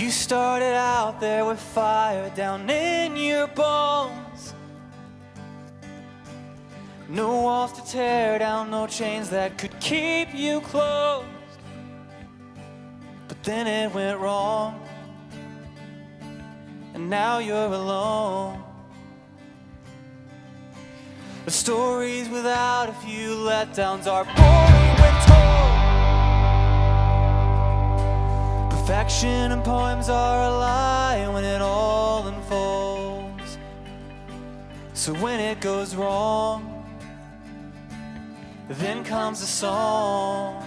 You started out there with fire down in your bones. No walls to tear down, no chains that could keep you closed. But then it went wrong, and now you're alone. The stories without a few letdowns are boring when told. Perfection and poems are a lie when it all unfolds. So when it goes wrong, then comes a song.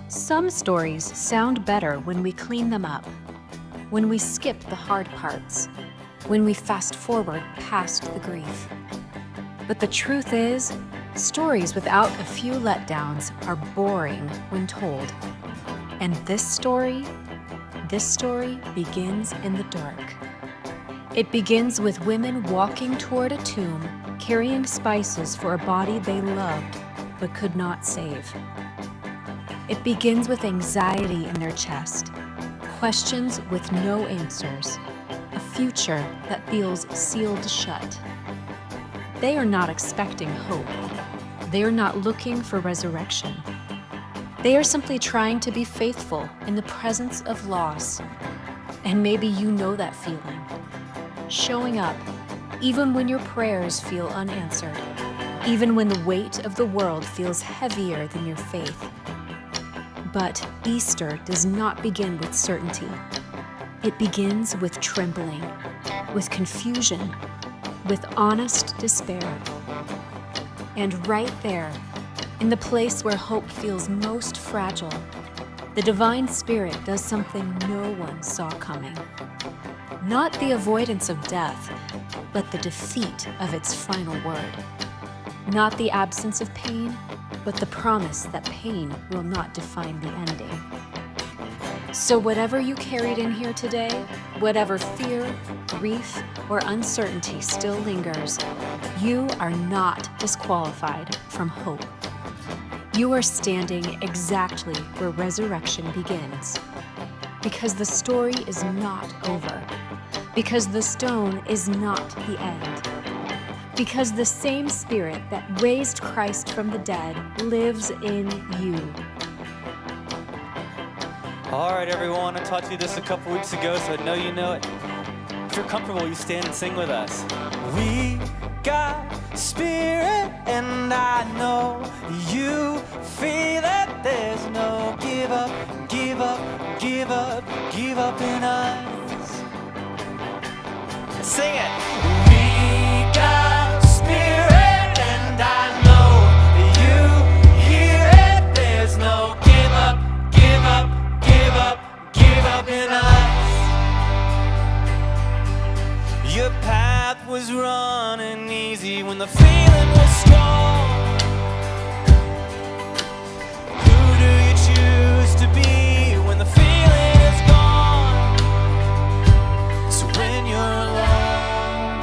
Some stories sound better when we clean them up, when we skip the hard parts, when we fast forward past the grief. But the truth is, stories without a few letdowns are boring when told. And this story begins in the dark. It begins with women walking toward a tomb, carrying spices for a body they loved but could not save. It begins with anxiety in their chest, questions with no answers, a future that feels sealed shut. They are not expecting hope. They are not looking for resurrection. They are simply trying to be faithful in the presence of loss. And maybe you know that feeling. Showing up, even when your prayers feel unanswered, even when the weight of the world feels heavier than your faith. But Easter does not begin with certainty. It begins with trembling, with confusion, with honest despair. And right there, in the place where hope feels most fragile, the divine spirit does something no one saw coming. Not the avoidance of death, but the defeat of its final word. Not the absence of pain, but the promise that pain will not define the ending. So whatever you carried in here today, whatever fear, grief, or uncertainty still lingers, you are not disqualified from hope. You are standing exactly where resurrection begins. Because the story is not over. Because the stone is not the end. Because the same Spirit that raised Christ from the dead lives in you. All right, everyone, I taught you this a couple weeks ago, so I know you know it. If you're comfortable, you stand and sing with us. We got Spirit, and I know you feel it. There's no give up, give up, give up, give up in us. Sing it. We got Spirit, and I know you hear it. There's no give up, give up, give up, give up in us. Your path was running easy when the feeling was strong. Who do you choose to be when the feeling is gone? So when you're alone,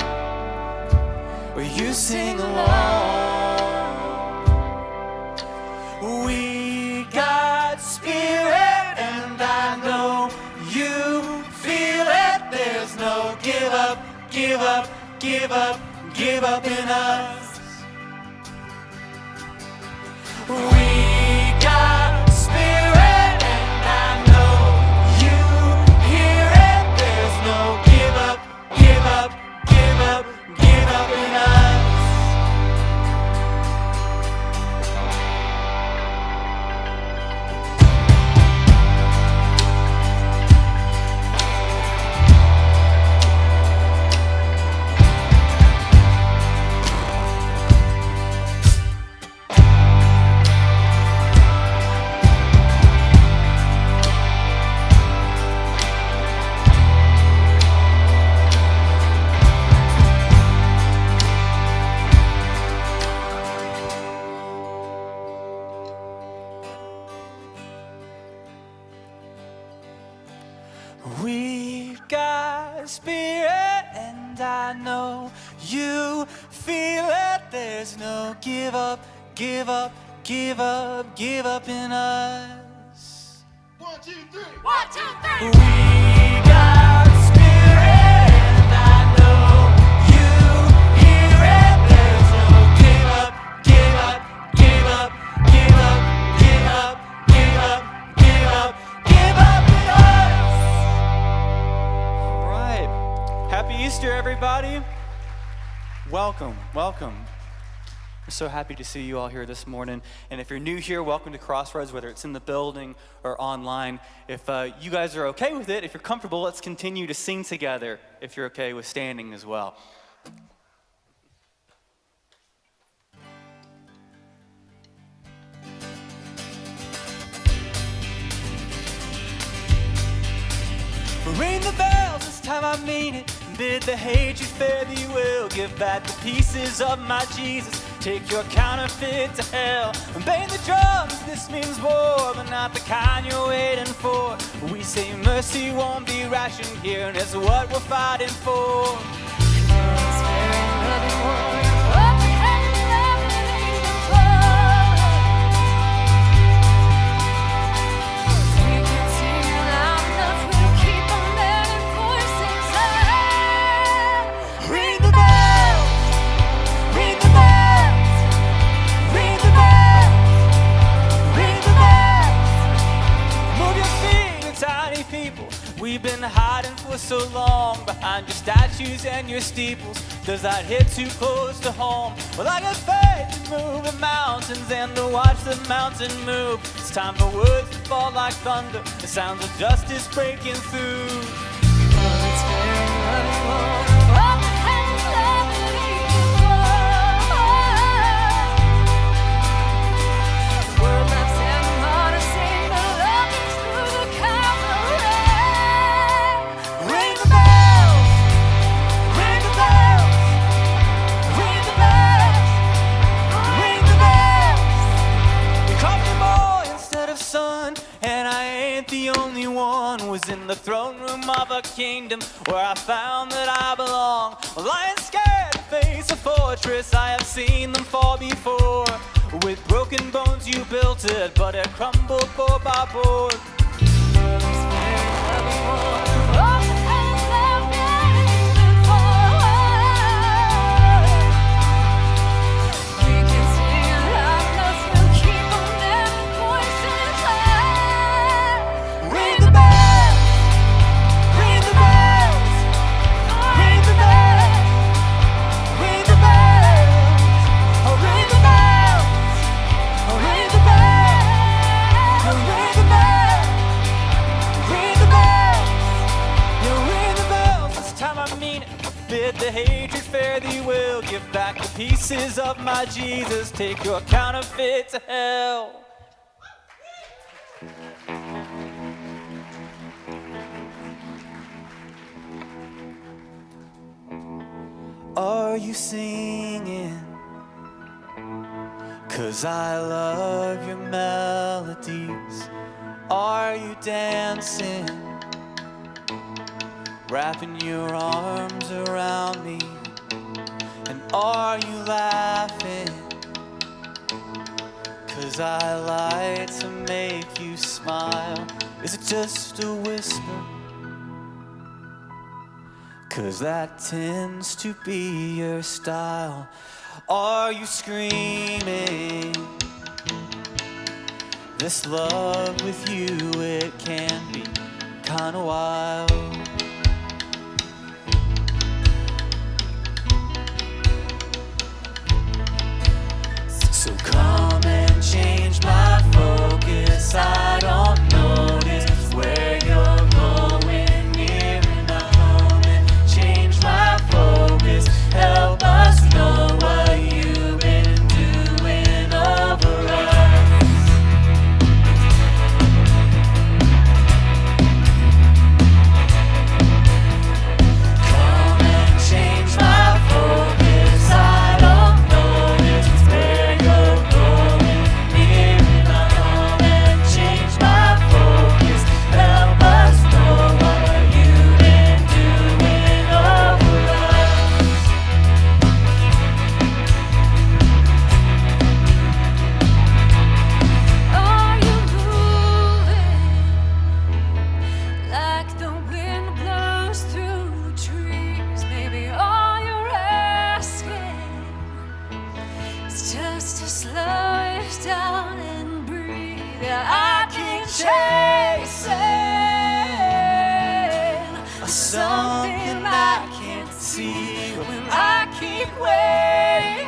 will you sing along? We got Spirit, and I know you feel it. There's no give up, give up, give up, give up in us. We got Spirit, and I know you hear it. There's no give up, give up, give up, give up in us. We've got Spirit, and I know you feel it. There's no give up, give up, give up in us. 1, 2, 3. 1, 2, 3. We got spirit, and I know you hear it. There's no give up, give up, give up, give up, give up, give up, give up, give up in us. All right. Happy Easter, everybody. Welcome, welcome. We're so happy to see you all here this morning. And if you're new here, welcome to Crossroads, whether it's in the building or online. If you guys are okay with it, if you're comfortable, let's continue to sing together if you're okay with standing as well. Ring the bells, this time I mean it. Bid the hatred fare thee will. Give back the pieces of my Jesus. Take your counterfeit to hell. And bang the drums, this means war, but not the kind you're waiting for. We say mercy won't be rationed here, and it's what we're fighting for. We've been hiding for so long behind your statues and your steeples. Does that hit too close to home? Well, I got faith to move the mountains and to watch the mountain move. It's time for words to fall like thunder, the sounds of justice breaking through. It's very was in the throne room of a kingdom where I found that I belong. Well, I ain't scared to face a fortress, I have seen them fall before. With broken bones you built it, but it crumbled board by board. Bid the hatred fare thee will. Give back the pieces of my Jesus. Take your counterfeit to hell. Are you singing? 'Cause I love your melodies. Are you dancing? Wrapping your arms around me. And are you laughing? 'Cause I like to make you smile. Is it just a whisper? 'Cause that tends to be your style. Are you screaming? This love with you, it can be kinda wild. So come and change my focus. I don't notice where you're going near enough. Come and change my focus. Help us know what you've been doing over us. something I can't see when I keep waiting.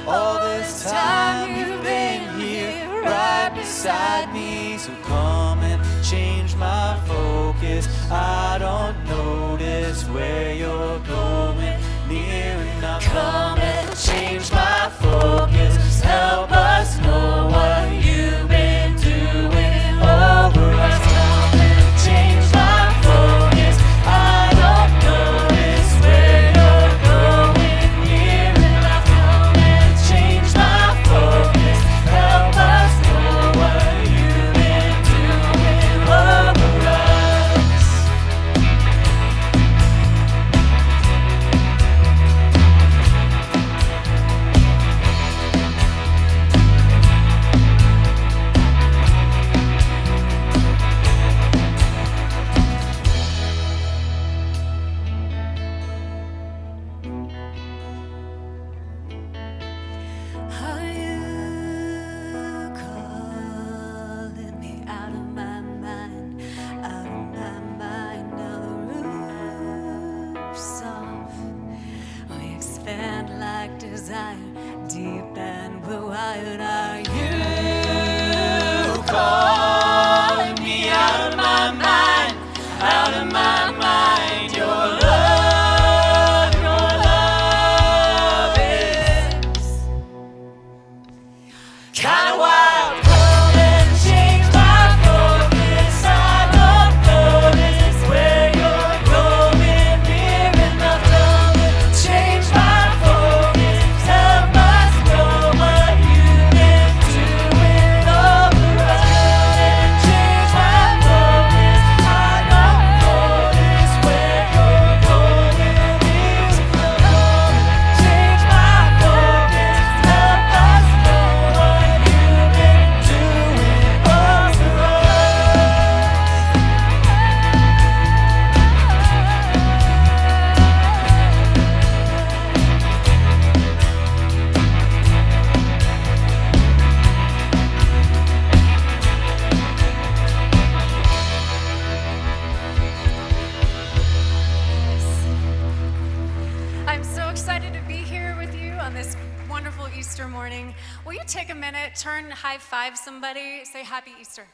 All this time you've been here right beside me, so come and change my focus. I don't notice where you're going near enough. Come and change my focus. Help us know what you've been doing over us. Come and change my focus. I don't notice where you're going near enough. Come and change my focus. Help us know what you've been doing over us. Are you calling me out of my mind? Out of my mind, now the roof's off. We expand like desire, deep and blue wired. Are you calling me out of my mind? Out of my mind, your love is kinda wild. Come and change my focus. I don't notice where you're going near enough. Come and change my focus. Help us know what you've been doing over us. Come and change my focus. I don't notice where you're going near enough. Come and change my focus. Help us know what you've been doing over I'm so excited to be here with you on this wonderful Easter morning. Will you take a minute, turn, high five somebody, say Happy Easter?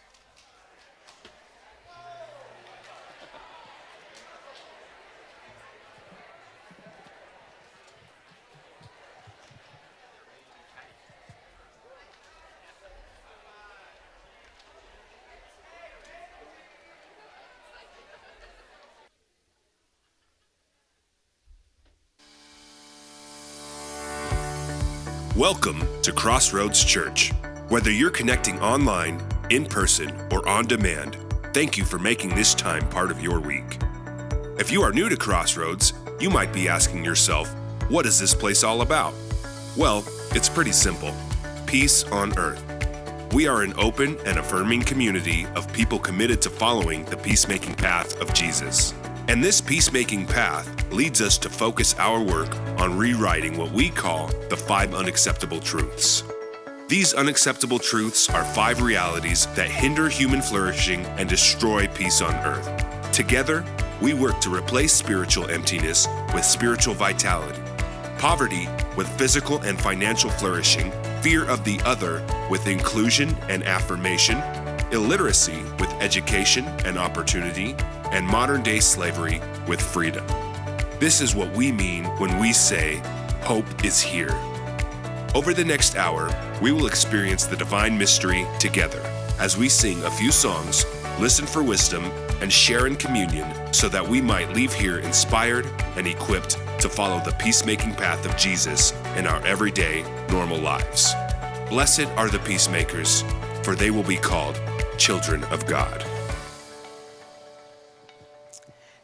Welcome to Crossroads Church. Whether you're connecting online, in person, or on demand, thank you for making this time part of your week. If you are new to Crossroads, you might be asking yourself, what is this place all about? Well, it's pretty simple. Peace on earth. We are an open and affirming community of people committed to following the peacemaking path of Jesus. And this peacemaking path leads us to focus our work on rewriting what we call the 5 unacceptable truths. These unacceptable truths are 5 realities that hinder human flourishing and destroy peace on earth. Together, we work to replace spiritual emptiness with spiritual vitality, poverty with physical and financial flourishing, fear of the other with inclusion and affirmation, illiteracy with education and opportunity, and modern-day slavery with freedom. This is what we mean when we say, hope is here. Over the next hour, we will experience the divine mystery together as we sing a few songs, listen for wisdom, and share in communion so that we might leave here inspired and equipped to follow the peacemaking path of Jesus in our everyday, normal lives. Blessed are the peacemakers, for they will be called children of God.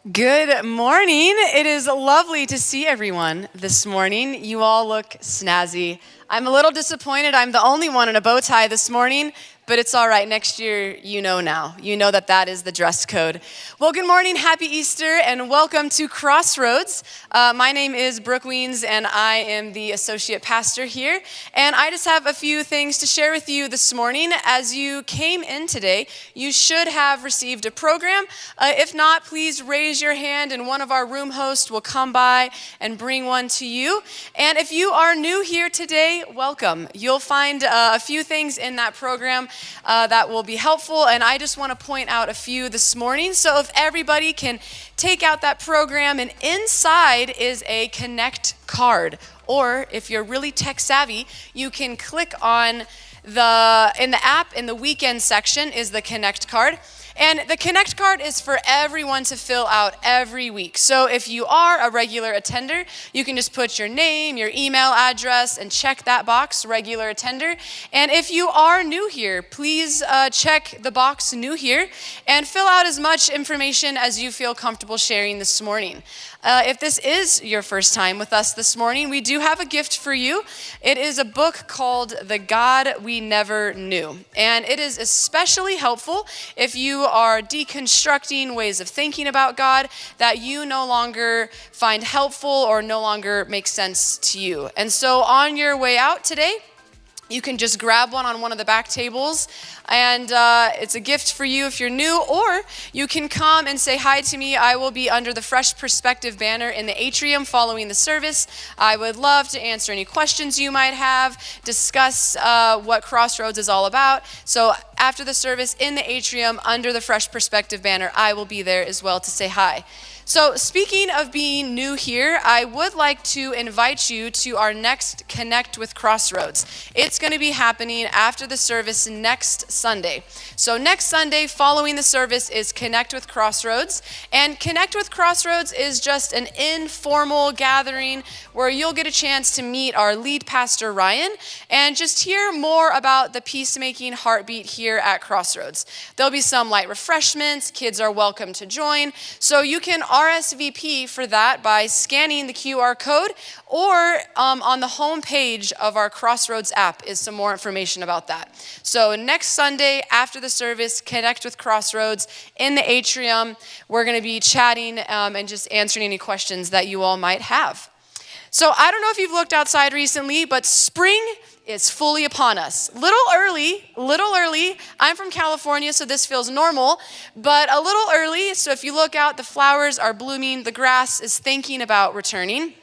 Good morning. It is lovely to see everyone this morning. You all look snazzy. I'm a little disappointed. I'm the only one in a bow tie this morning, but it's all right. Next year, you know now. You know that is the dress code. Well, good morning, happy Easter, and welcome to Crossroads. My name is Brooke Weens, and I am the associate pastor here. And I just have a few things to share with you this morning. As you came in today, you should have received a program. If not, please raise your hand, and one of our room hosts will come by and bring one to you. And if you are new here today, welcome. You'll find a few things in that program that will be helpful, and I just want to point out a few this morning. So if everybody can take out that program, and inside is a Connect card, or if you're really tech savvy, you can click on in the app, in the weekend section is the Connect card. And the Connect card is for everyone to fill out every week. So if you are a regular attender, you can just put your name, your email address, and check that box, regular attender. And if you are new here, please check the box new here and fill out as much information as you feel comfortable sharing this morning. If this is your first time with us this morning, we do have a gift for you. It is a book called The God We Never Knew. And it is especially helpful if you are deconstructing ways of thinking about God that you no longer find helpful or no longer make sense to you. And so on your way out today, you can just grab one on one of the back tables, and it's a gift for you if you're new, or you can come and say hi to me. I will be under the Fresh Perspective banner in the atrium following the service. I would love to answer any questions you might have, discuss what Crossroads is all about. So after the service in the atrium under the Fresh Perspective banner, I will be there as well to say hi. So speaking of being new here, I would like to invite you to our next Connect with Crossroads. It's going to be happening after the service next Sunday. So next Sunday following the service is Connect with Crossroads. And Connect with Crossroads is just an informal gathering where you'll get a chance to meet our lead pastor, Ryan, and just hear more about the peacemaking heartbeat here at Crossroads. There'll be some light refreshments. Kids are welcome to join. So you can RSVP for that by scanning the QR code, or on the home page of our Crossroads app is some more information about that. So next Sunday after the service, Connect with Crossroads in the atrium. We're going to be chatting and just answering any questions that you all might have. So I don't know if you've looked outside recently, but spring is fully upon us. Little early. I'm from California, so this feels normal, but a little early. So if you look out, the flowers are blooming, the grass is thinking about returning.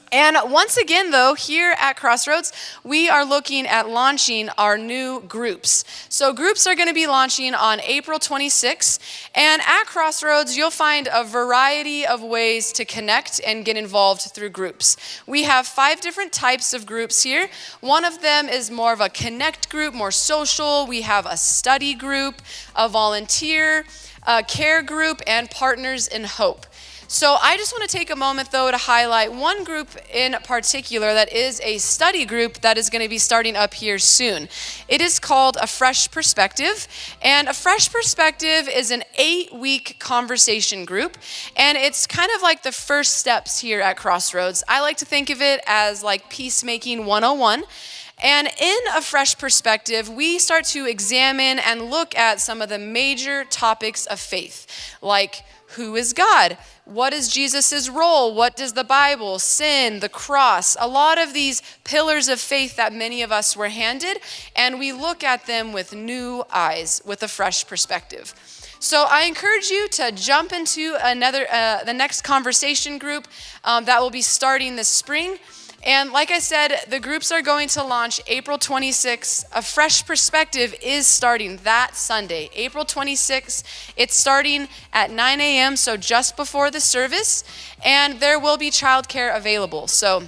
And once again, though, here at Crossroads, we are looking at launching our new groups. So groups are going to be launching on April 26th. And at Crossroads, you'll find a variety of ways to connect and get involved through groups. We have 5 different types of groups here. One of them is more of a connect group, more social. We have a study group, a volunteer, a care group, and partners in hope. So I just want to take a moment, though, to highlight one group in particular that is a study group that is going to be starting up here soon. It is called A Fresh Perspective, and A Fresh Perspective is an 8-week conversation group, and it's kind of like the first steps here at Crossroads. I like to think of it as like Peacemaking 101. And in A Fresh Perspective, we start to examine and look at some of the major topics of faith, like who is God? What is Jesus' role? What does the Bible, sin, the cross, a lot of these pillars of faith that many of us were handed, and we look at them with new eyes, with a fresh perspective. So I encourage you to jump into the next conversation group that will be starting this spring. And like I said, the groups are going to launch April 26th. A Fresh Perspective is starting that Sunday, April 26th. It's starting at 9 a.m., so just before the service. And there will be childcare available. So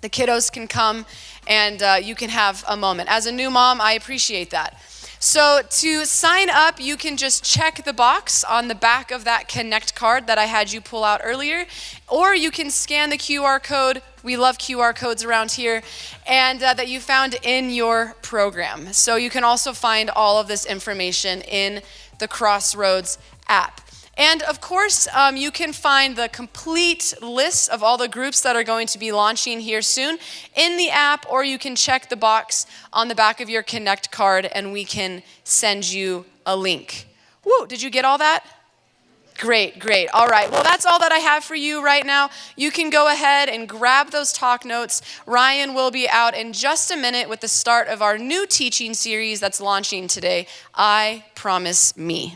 the kiddos can come and you can have a moment. As a new mom, I appreciate that. So to sign up, you can just check the box on the back of that Connect card that I had you pull out earlier, or you can scan the QR code. We love QR codes around here, and that you found in your program. So you can also find all of this information in the Crossroads app. And of course, you can find the complete list of all the groups that are going to be launching here soon in the app, or you can check the box on the back of your Connect card and we can send you a link. Woo, did you get all that? Great, great. All right, well, that's all that I have for you right now. You can go ahead and grab those talk notes. Ryan will be out in just a minute with the start of our new teaching series that's launching today, I Promise Me.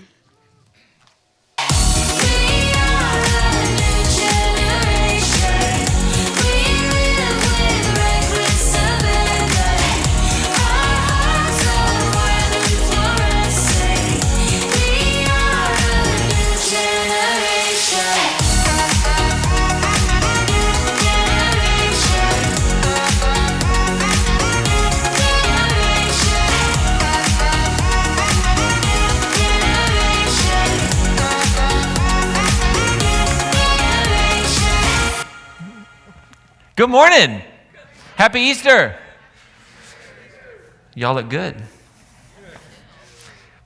Good morning. Happy Easter. Y'all look good.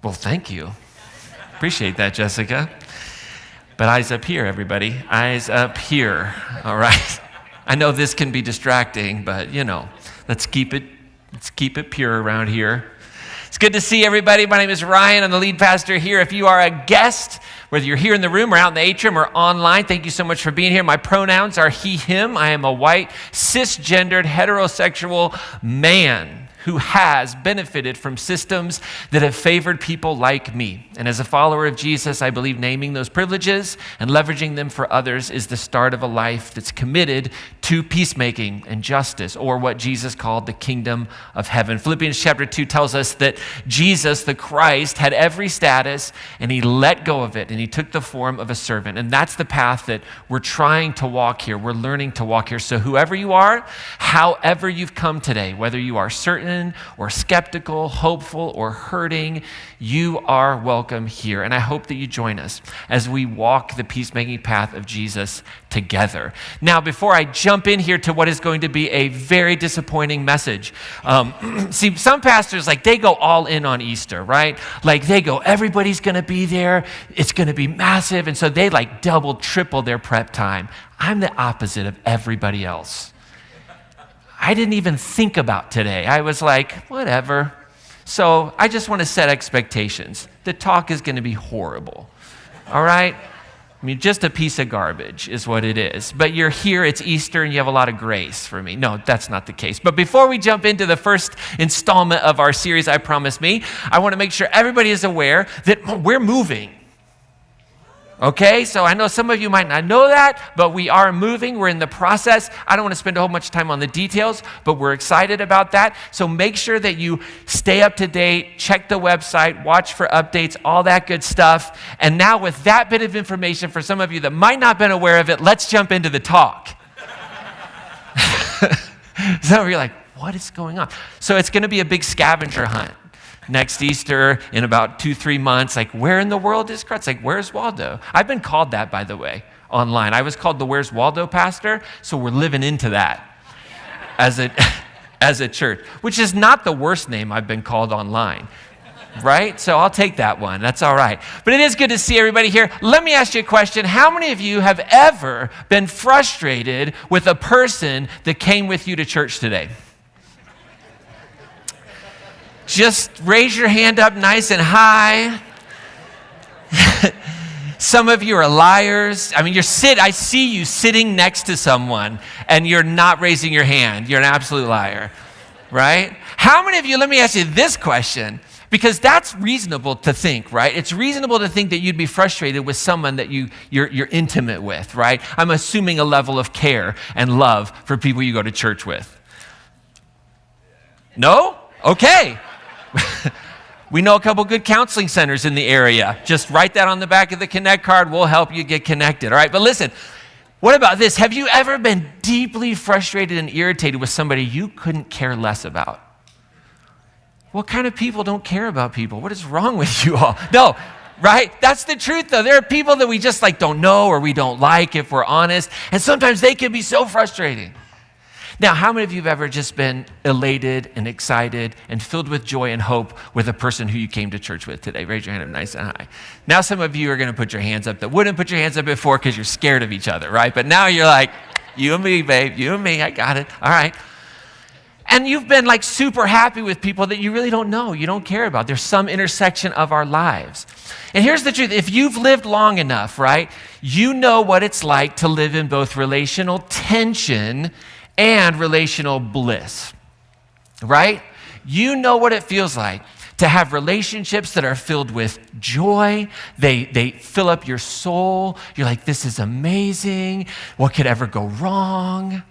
Well, thank you. Appreciate that, Jessica. But eyes up here, everybody. Eyes up here. All right. I know this can be distracting, but let's keep it pure around here. It's good to see everybody. My name is Ryan. I'm the lead pastor here. If you are a guest, whether you're here in the room or out in the atrium or online, thank you so much for being here. My pronouns are he, him. I am a white, cisgendered, heterosexual man who has benefited from systems that have favored people like me. And as a follower of Jesus, I believe naming those privileges and leveraging them for others is the start of a life that's committed to peacemaking and justice, or what Jesus called the kingdom of heaven. Philippians chapter 2 tells us that Jesus, the Christ, had every status and he let go of it and he took the form of a servant. And that's the path that we're trying to walk here. We're learning to walk here. So whoever you are, however you've come today, whether you are certain or skeptical, hopeful, or hurting, you are welcome here. And I hope that you join us as we walk the peacemaking path of Jesus together. Now, before I jump in here to what is going to be a very disappointing message, see, some pastors, they go all in on Easter, right? They go, everybody's going to be there. It's going to be massive. And so they double, triple their prep time. I'm the opposite of everybody else. I didn't even think about today. I was like, whatever. So I just want to set expectations. The talk is going to be horrible, all right? I mean, just a piece of garbage is what it is. But you're here, it's Easter, and you have a lot of grace for me. No, that's not the case. But before we jump into the first installment of our series, I Promise Me, I want to make sure everybody is aware that we're moving. Okay, so I know some of you might not know that, but we are moving. We're in the process. I don't want to spend a whole bunch of time on the details, but we're excited about that. So make sure that you stay up to date, check the website, watch for updates, all that good stuff. And now with that bit of information, for some of you that might not have been aware of it, let's jump into the talk. So you're like, what is going on? So it's going to be a big scavenger hunt. Next Easter, in about 2-3 months, where in the world is Christ? Where's Waldo? I've been called that, by the way, online. I was called the Where's Waldo pastor, so we're living into that as a church, which is not the worst name I've been called online, right? So I'll take that one. That's all right. But it is good to see everybody here. Let me ask you a question. How many of you have ever been frustrated with a person that came with you to church today? Just raise your hand up nice and high. Some of you are liars. I mean, I see you sitting next to someone and you're not raising your hand. You're an absolute liar, right? How many of you, let me ask you this question, because that's reasonable to think, right? It's reasonable to think that you'd be frustrated with someone that you're intimate with, right? I'm assuming a level of care and love for people you go to church with. No? Okay. We know a couple good counseling centers in the area. Just write that on the back of the Connect card. We'll help you get connected. All right, but listen, what about this? Have you ever been deeply frustrated and irritated with somebody you couldn't care less about? What kind of people don't care about people? What is wrong with you all? No, right? That's the truth, though. There are people that we just don't know or we don't like, if we're honest. And sometimes they can be so frustrating. Now, how many of you have ever just been elated and excited and filled with joy and hope with a person who you came to church with today? Raise your hand up nice and high. Now, some of you are going to put your hands up that wouldn't put your hands up before because you're scared of each other, right? But now you're like, you and me, babe, you and me, I got it. All right. And you've been like super happy with people that you really don't know, you don't care about. There's some intersection of our lives. And here's the truth. If you've lived long enough, right, you know what it's like to live in both relational tension and relational bliss, right? You know what it feels like to have relationships that are filled with joy. They fill up your soul. You're like, this is amazing. What could ever go wrong?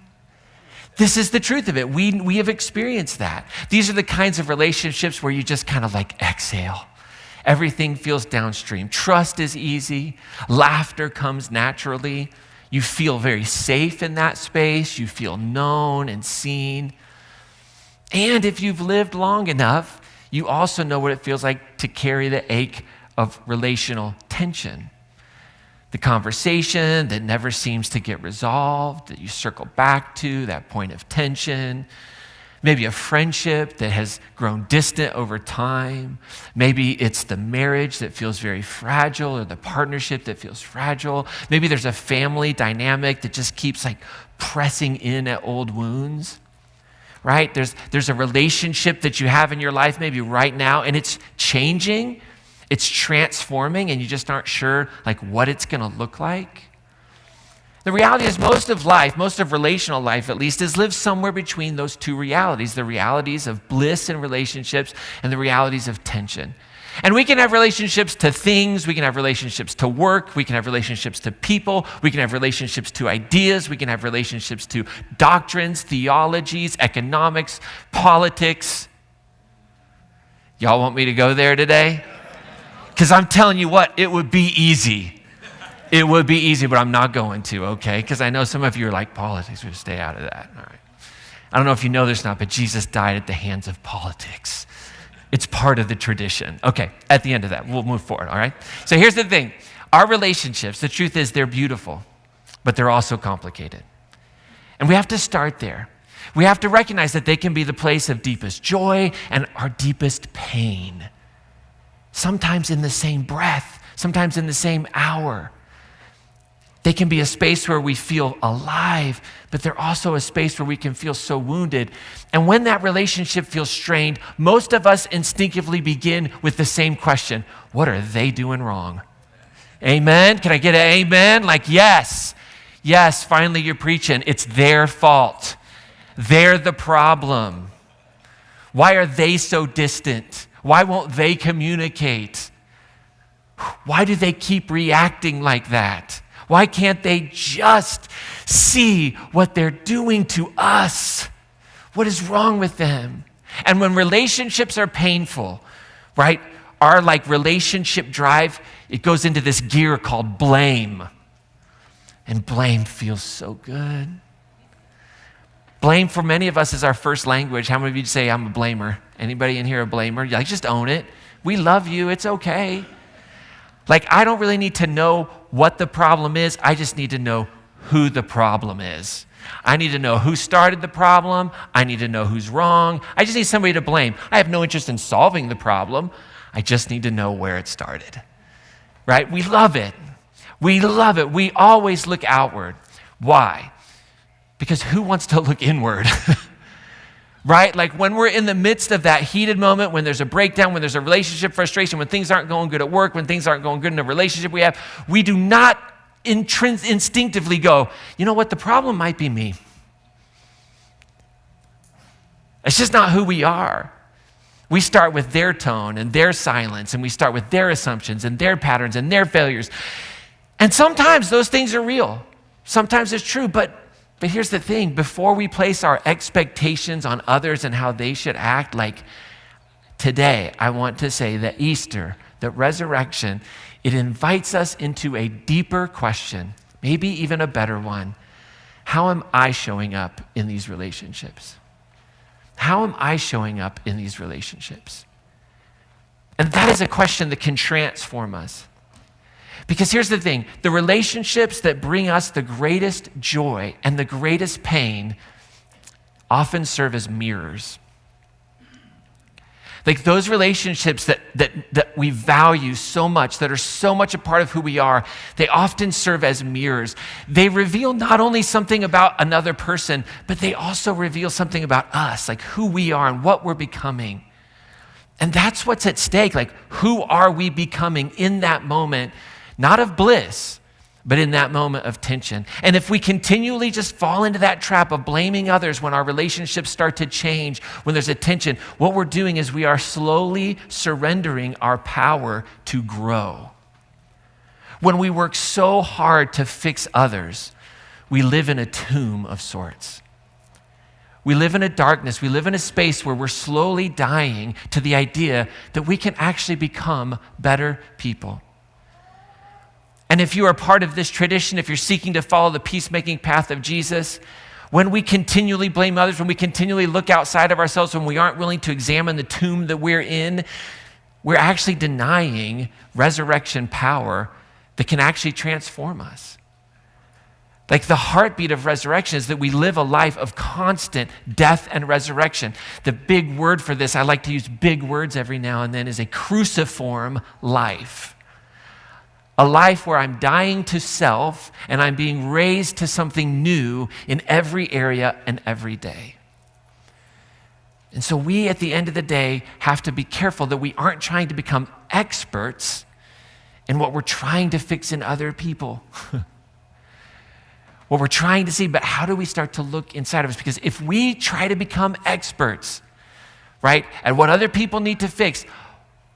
This is the truth of it. We have experienced that. These are the kinds of relationships where you just kind of like exhale. Everything feels downstream. Trust is easy. Laughter comes naturally. You feel very safe in that space. You feel known and seen. And if you've lived long enough, you also know what it feels like to carry the ache of relational tension. The conversation that never seems to get resolved, that you circle back to, that point of tension. Maybe a friendship that has grown distant over time. Maybe it's the marriage that feels very fragile or the partnership that feels fragile. Maybe there's a family dynamic that just keeps like pressing in at old wounds, right? There's a relationship that you have in your life maybe right now and it's changing. It's transforming and you just aren't sure like what it's going to look like. The reality is most of life, most of relational life at least, is lived somewhere between those two realities, the realities of bliss in relationships and the realities of tension. And we can have relationships to things, we can have relationships to work, we can have relationships to people, we can have relationships to ideas, we can have relationships to doctrines, theologies, economics, politics. Y'all want me to go there today? Because I'm telling you what, it would be easy. It would be easy, but I'm not going to, okay? Because I know some of you are like, politics, we stay out of that. All right. I don't know if you know this or not, but Jesus died at the hands of politics. It's part of the tradition. Okay, at the end of that, we'll move forward, all right? So here's the thing. Our relationships, the truth is they're beautiful, but they're also complicated. And we have to start there. We have to recognize that they can be the place of deepest joy and our deepest pain. Sometimes in the same breath, sometimes in the same hour. They can be a space where we feel alive, but they're also a space where we can feel so wounded. And when that relationship feels strained, most of us instinctively begin with the same question: what are they doing wrong? Amen? Can I get an amen? Like, yes, finally you're preaching. It's their fault. They're the problem. Why are they so distant? Why won't they communicate? Why do they keep reacting like that? Why can't they just see what they're doing to us? What is wrong with them? And when relationships are painful, right, our like relationship drive, it goes into this gear called blame. And blame feels so good. Blame for many of us is our first language. How many of you say, I'm a blamer? Anybody in here a blamer? You're like, just own it. We love you. It's okay. Like, I don't really need to know what the problem is. I just need to know who the problem is. I need to know who started the problem. I need to know who's wrong. I just need somebody to blame. I have no interest in solving the problem. I just need to know where it started. Right? We love it. We love it. We always look outward. Why? Because who wants to look inward? Right? Like when we're in the midst of that heated moment, when there's a breakdown, when there's a relationship frustration, when things aren't going good at work, when things aren't going good in a relationship we have, we do not instinctively go, you know what, the problem might be me. It's just not who we are. We start with their tone and their silence, and we start with their assumptions and their patterns and their failures. And sometimes those things are real. Sometimes it's true, but here's the thing, before we place our expectations on others and how they should act, like today, I want to say that Easter, that resurrection, it invites us into a deeper question, maybe even a better one. How am I showing up in these relationships? How am I showing up in these relationships? And that is a question that can transform us. Because here's the thing, the relationships that bring us the greatest joy and the greatest pain, often serve as mirrors. Like those relationships that we value so much, that are so much a part of who we are, they often serve as mirrors. They reveal not only something about another person, but they also reveal something about us, like who we are and what we're becoming. And that's what's at stake. Like, who are we becoming in that moment, not of bliss, but in that moment of tension? And if we continually just fall into that trap of blaming others when our relationships start to change, when there's a tension, what we're doing is we are slowly surrendering our power to grow. When we work so hard to fix others, we live in a tomb of sorts. We live in a darkness, we live in a space where we're slowly dying to the idea that we can actually become better people. And if you are part of this tradition, if you're seeking to follow the peacemaking path of Jesus, when we continually blame others, when we continually look outside of ourselves, when we aren't willing to examine the tomb that we're in, we're actually denying resurrection power that can actually transform us. Like the heartbeat of resurrection is that we live a life of constant death and resurrection. The big word for this, I like to use big words every now and then, is a cruciform life. A life where I'm dying to self and I'm being raised to something new in every area and every day. And so we, at the end of the day, have to be careful that we aren't trying to become experts in what we're trying to fix in other people. What we're trying to see, but how do we start to look inside of us? Because if we try to become experts, right, at what other people need to fix,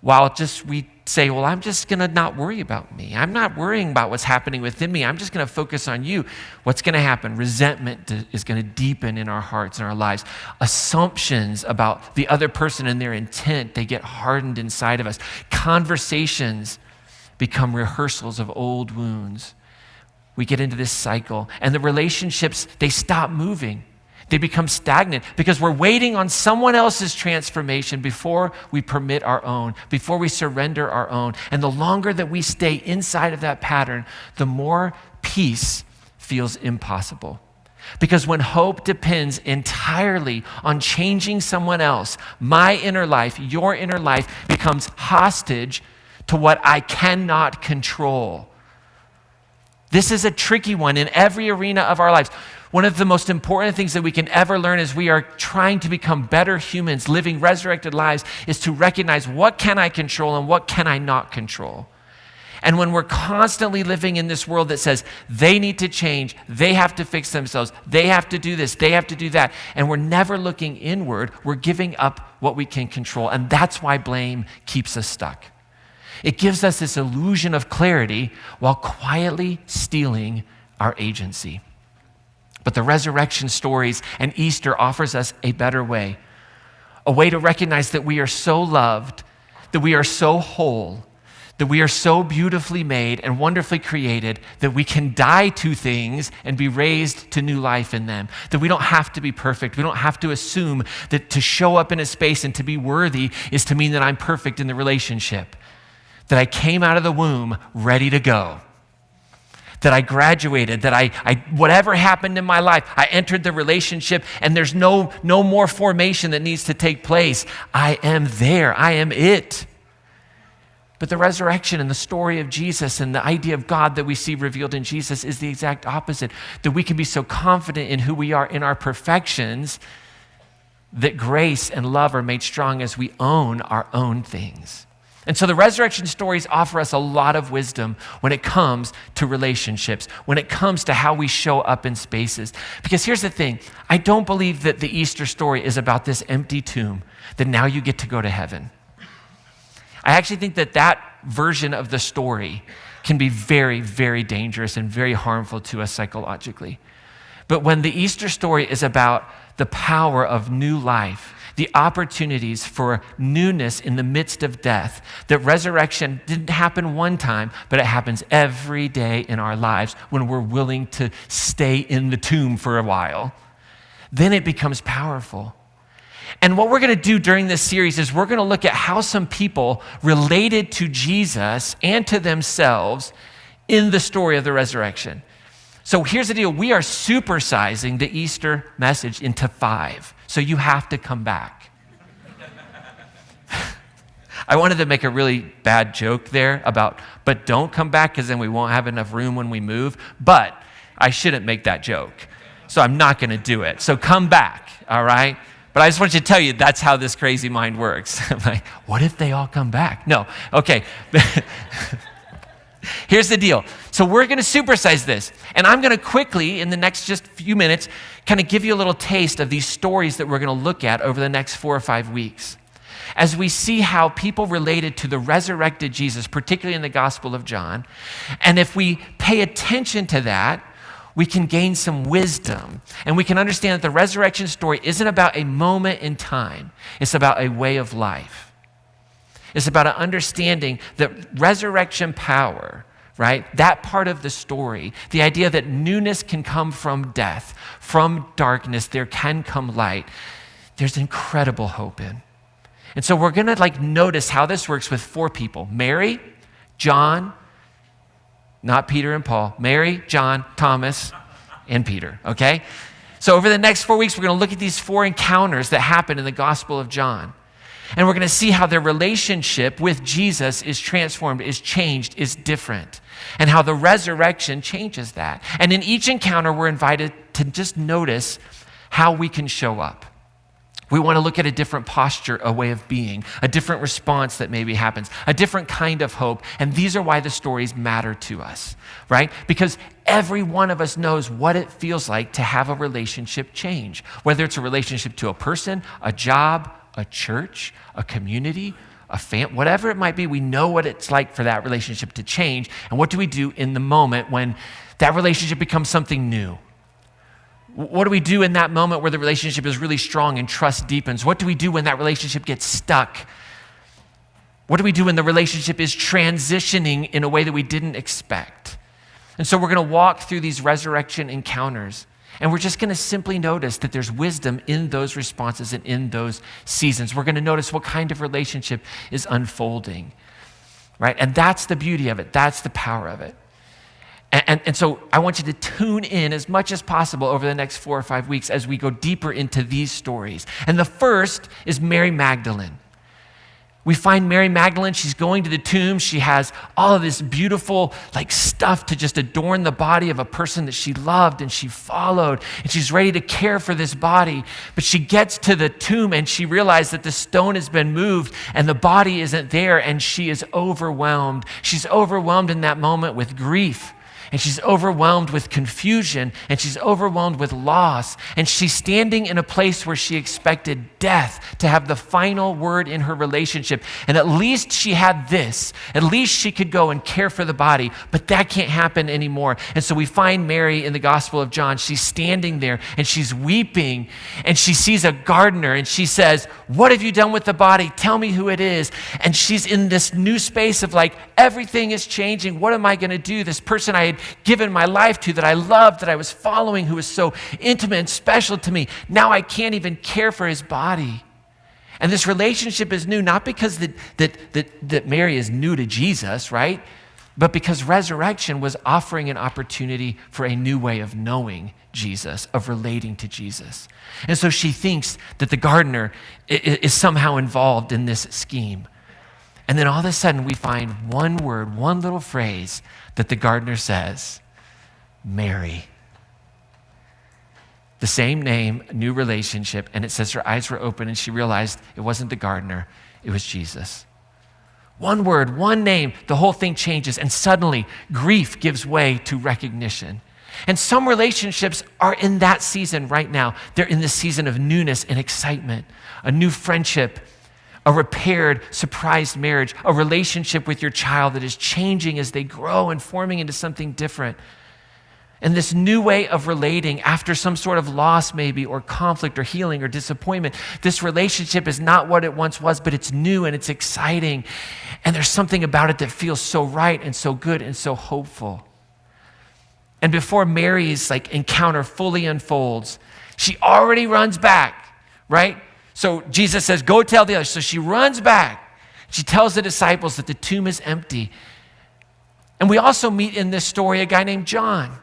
while just we say, well, I'm just gonna not worry about me. I'm not worrying about what's happening within me. I'm just gonna focus on you. What's gonna happen? Resentment is gonna deepen in our hearts and our lives. Assumptions about the other person and their intent, they get hardened inside of us. Conversations become rehearsals of old wounds. We get into this cycle, and the relationships, they stop moving. They become stagnant because we're waiting on someone else's transformation before we permit our own, before we surrender our own. And the longer that we stay inside of that pattern, the more peace feels impossible. Because when hope depends entirely on changing someone else, my inner life, your inner life becomes hostage to what I cannot control. This is a tricky one in every arena of our lives. One of the most important things that we can ever learn as we are trying to become better humans, living resurrected lives, is to recognize what can I control and what can I not control. And when we're constantly living in this world that says they need to change, they have to fix themselves, they have to do this, they have to do that, and we're never looking inward, we're giving up what we can control. And that's why blame keeps us stuck. It gives us this illusion of clarity while quietly stealing our agency. But the resurrection stories and Easter offers us a better way, a way to recognize that we are so loved, that we are so whole, that we are so beautifully made and wonderfully created that we can die to things and be raised to new life in them, that we don't have to be perfect. We don't have to assume that to show up in a space and to be worthy is to mean that I'm perfect in the relationship. That I came out of the womb ready to go, that I graduated, that I whatever happened in my life, I entered the relationship and there's no more formation that needs to take place. I am there, I am it. But the resurrection and the story of Jesus and the idea of God that we see revealed in Jesus is the exact opposite, that we can be so confident in who we are, in our perfections, that grace and love are made strong as we own our own things. And so the resurrection stories offer us a lot of wisdom when it comes to relationships, when it comes to how we show up in spaces. Because here's the thing, I don't believe that the Easter story is about this empty tomb, that now you get to go to heaven. I actually think that that version of the story can be very, very dangerous and very harmful to us psychologically. But when the Easter story is about the power of new life, the opportunities for newness in the midst of death, that resurrection didn't happen one time, but it happens every day in our lives when we're willing to stay in the tomb for a while, then it becomes powerful. And what we're going to do during this series is we're going to look at how some people related to Jesus and to themselves in the story of the resurrection. So here's the deal. We are supersizing the Easter message into 5. So you have to come back. I wanted to make a really bad joke there about, but don't come back because then we won't have enough room when we move. But I shouldn't make that joke. So I'm not going to do it. So come back, all right? But I just want you to tell you that's how this crazy mind works. I'm like, what if they all come back? No, okay. Here's the deal. So we're going to supersize this. And I'm going to quickly, in the next just few minutes, kind of give you a little taste of these stories that we're going to look at over the next 4 or 5 weeks. As we see how people related to the resurrected Jesus, particularly in the Gospel of John. And if we pay attention to that, we can gain some wisdom. And we can understand that the resurrection story isn't about a moment in time. It's about a way of life. It's about an understanding that resurrection power, right? That part of the story, the idea that newness can come from death, from darkness, there can come light. There's incredible hope in. And so we're going to notice how this works with 4 people. Mary, John, not Peter and Paul, Mary, John, Thomas, and Peter, okay? So over the next 4 weeks, we're going to look at these 4 encounters that happen in the Gospel of John. And we're going to see how their relationship with Jesus is transformed, is changed, is different, and how the resurrection changes that. And in each encounter, we're invited to just notice how we can show up. We want to look at a different posture, a way of being, a different response that maybe happens, a different kind of hope. And these are why the stories matter to us, right? Because every one of us knows what it feels like to have a relationship change, whether it's a relationship to a person, a job, a church, a community, a family, whatever it might be. We know what it's like for that relationship to change. And what do we do in the moment when that relationship becomes something new? What do we do in that moment where the relationship is really strong and trust deepens? What do we do when that relationship gets stuck? What do we do when the relationship is transitioning in a way that we didn't expect? And so we're going to walk through these resurrection encounters, and we're just going to simply notice that there's wisdom in those responses and in those seasons. We're going to notice what kind of relationship is unfolding, right? And that's the beauty of it. That's the power of it. And so I want you to tune in as much as possible over the next 4 or 5 weeks as we go deeper into these stories. And the first is Mary Magdalene. We find Mary Magdalene, she's going to the tomb. She has all of this beautiful stuff to just adorn the body of a person that she loved and she followed. And she's ready to care for this body. But she gets to the tomb and she realizes that the stone has been moved and the body isn't there, and she is overwhelmed. She's overwhelmed in that moment with grief. And she's overwhelmed with confusion, and she's overwhelmed with loss. And she's standing in a place where she expected death to have the final word in her relationship. And at least she had this. At least she could go and care for the body, but that can't happen anymore. And so we find Mary in the Gospel of John. She's standing there and she's weeping, and she sees a gardener and she says, "What have you done with the body? Tell me who it is." And she's in this new space of everything is changing. What am I going to do? This person I had given my life to, that I loved, that I was following, who was so intimate and special to me, now I can't even care for his body. And this relationship is new, not because that Mary is new to Jesus, right? But because resurrection was offering an opportunity for a new way of knowing Jesus, of relating to Jesus. And so she thinks that the gardener is somehow involved in this scheme. And then all of a sudden we find one word, one little phrase that the gardener says, Mary. The same name, new relationship, and it says her eyes were open and she realized it wasn't the gardener, it was Jesus. One word, one name, the whole thing changes, and suddenly grief gives way to recognition. And some relationships are in that season right now. They're in the season of newness and excitement, a new friendship, a repaired, surprised marriage, a relationship with your child that is changing as they grow and forming into something different. And this new way of relating after some sort of loss maybe, or conflict or healing or disappointment, this relationship is not what it once was, but it's new and it's exciting. And there's something about it that feels so right and so good and so hopeful. And before Mary's encounter fully unfolds, she already runs back, right? So Jesus says, go tell the others. So she runs back. She tells the disciples that the tomb is empty. And we also meet in this story a guy named John.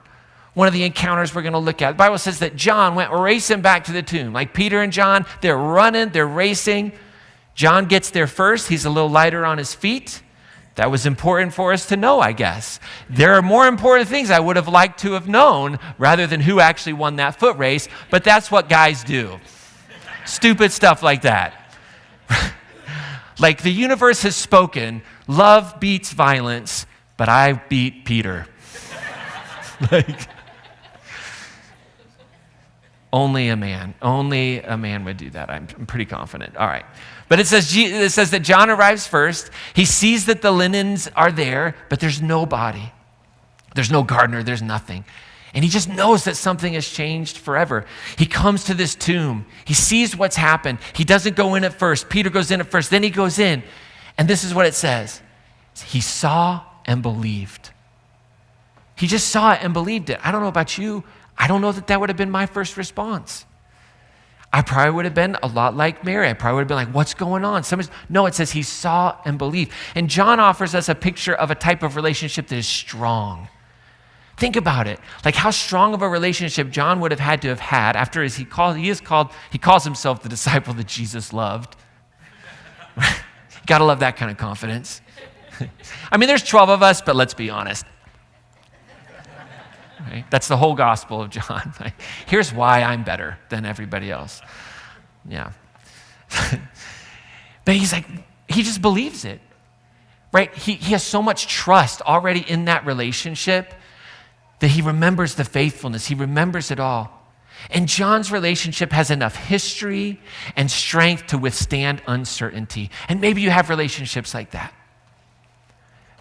one of the encounters we're going to look at. The Bible says that John went racing back to the tomb. Like Peter and John, they're running, they're racing. John gets there first. He's a little lighter on his feet. That was important for us to know, I guess. There are more important things I would have liked to have known rather than who actually won that foot race, but that's what guys do. Stupid stuff like that. Like the universe has spoken, love beats violence, but I beat Peter. Like, only a man would do that. I'm pretty confident. All right. But it says that John arrives first. He sees that the linens are there, but there's no body. There's no gardener. There's nothing. And he just knows that something has changed forever. He comes to this tomb. He sees what's happened. He doesn't go in at first. Peter goes in at first. Then he goes in. And this is what it says. He saw and believed. He just saw it and believed it. I don't know about you. I don't know that would have been my first response. I probably would have been a lot like Mary. I probably would have been like, what's going on? No, it says he saw and believed. And John offers us a picture of a type of relationship that is strong. Think about it. Like how strong of a relationship John would have had to have had after he calls himself the disciple that Jesus loved. Gotta love that kind of confidence. I mean, there's 12 of us, but let's be honest. Right? That's the whole gospel of John. Like, here's why I'm better than everybody else. Yeah. But he's like, he just believes it, right? He has so much trust already in that relationship that he remembers the faithfulness. He remembers it all. And John's relationship has enough history and strength to withstand uncertainty. And maybe you have relationships like that.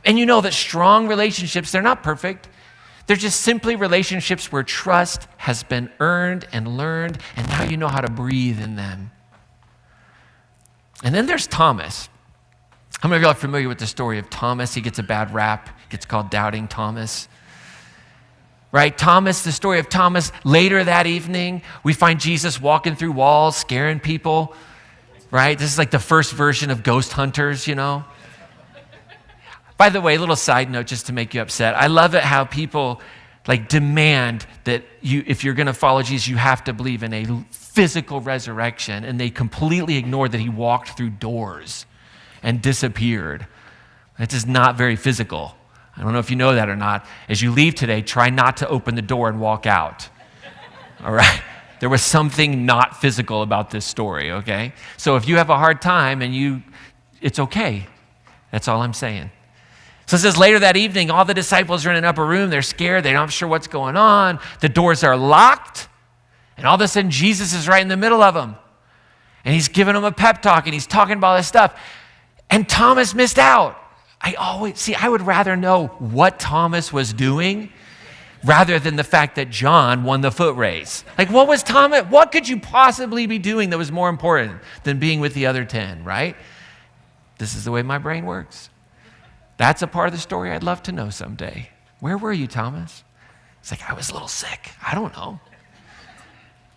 And you know that strong relationships, they're not perfect. They're just simply relationships where trust has been earned and learned, and now you know how to breathe in them. And then there's Thomas. How many of y'all are familiar with the story of Thomas? He gets a bad rap. He gets called Doubting Thomas. Right? Thomas, the story of Thomas. Later that evening, we find Jesus walking through walls, scaring people. Right? This is like the first version of Ghost Hunters, you know? By the way, a little side note just to make you upset. I love it how people like demand that if you're going to follow Jesus, you have to believe in a physical resurrection, and they completely ignore that he walked through doors and disappeared. It is not very physical. I don't know if you know that or not. As you leave today, try not to open the door and walk out. All right? There was something not physical about this story, okay? So if you have a hard time it's okay. That's all I'm saying. So it says later that evening, all the disciples are in an upper room. They're scared. They're not sure what's going on. The doors are locked. And all of a sudden, Jesus is right in the middle of them. And he's giving them a pep talk, and he's talking about all this stuff. And Thomas missed out. I would rather know what Thomas was doing rather than the fact that John won the foot race. Like, what could you possibly be doing that was more important than being with the other 10, right? This is the way my brain works. That's a part of the story I'd love to know someday. Where were you, Thomas? It's like, I was a little sick. I don't know.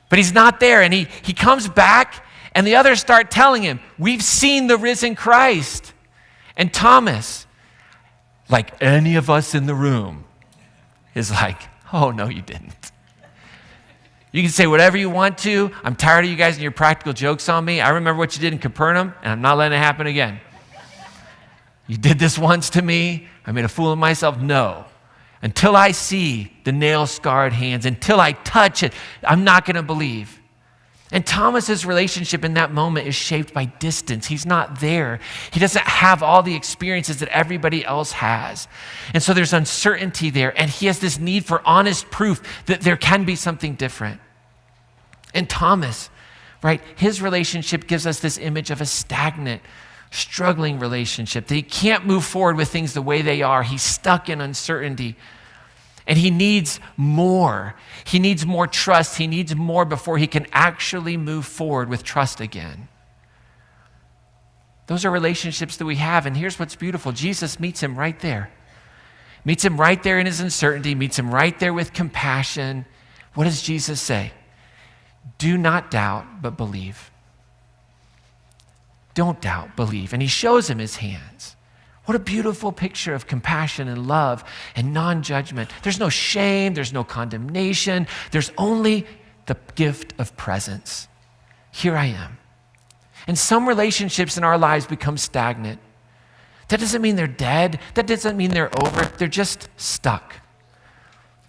But he's not there, and he comes back, and the others start telling him, we've seen the risen Christ. And Thomas, like any of us in the room, is like, oh, no, you didn't. You can say whatever you want to. I'm tired of you guys and your practical jokes on me. I remember what you did in Capernaum, and I'm not letting it happen again. You did this once to me. I made a fool of myself. No. Until I see the nail-scarred hands, until I touch it, I'm not going to believe. And Thomas's relationship in that moment is shaped by distance. He's not there. He doesn't have all the experiences that everybody else has. And so there's uncertainty there, and he has this need for honest proof that there can be something different. And Thomas, right, his relationship gives us this image of a stagnant, struggling relationship, that he can't move forward with things the way they are. He's stuck in uncertainty. And he needs more. He needs more trust. He needs more before he can actually move forward with trust again. Those are relationships that we have. And here's what's beautiful. Jesus meets him right there. Meets him right there in his uncertainty. Meets him right there with compassion. What does Jesus say? Do not doubt, but believe. Don't doubt, believe. And he shows him his hands. What a beautiful picture of compassion and love and non-judgment. There's no shame, there's no condemnation, there's only the gift of presence. Here I am. And some relationships in our lives become stagnant. That doesn't mean they're dead. That doesn't mean they're over. They're just stuck.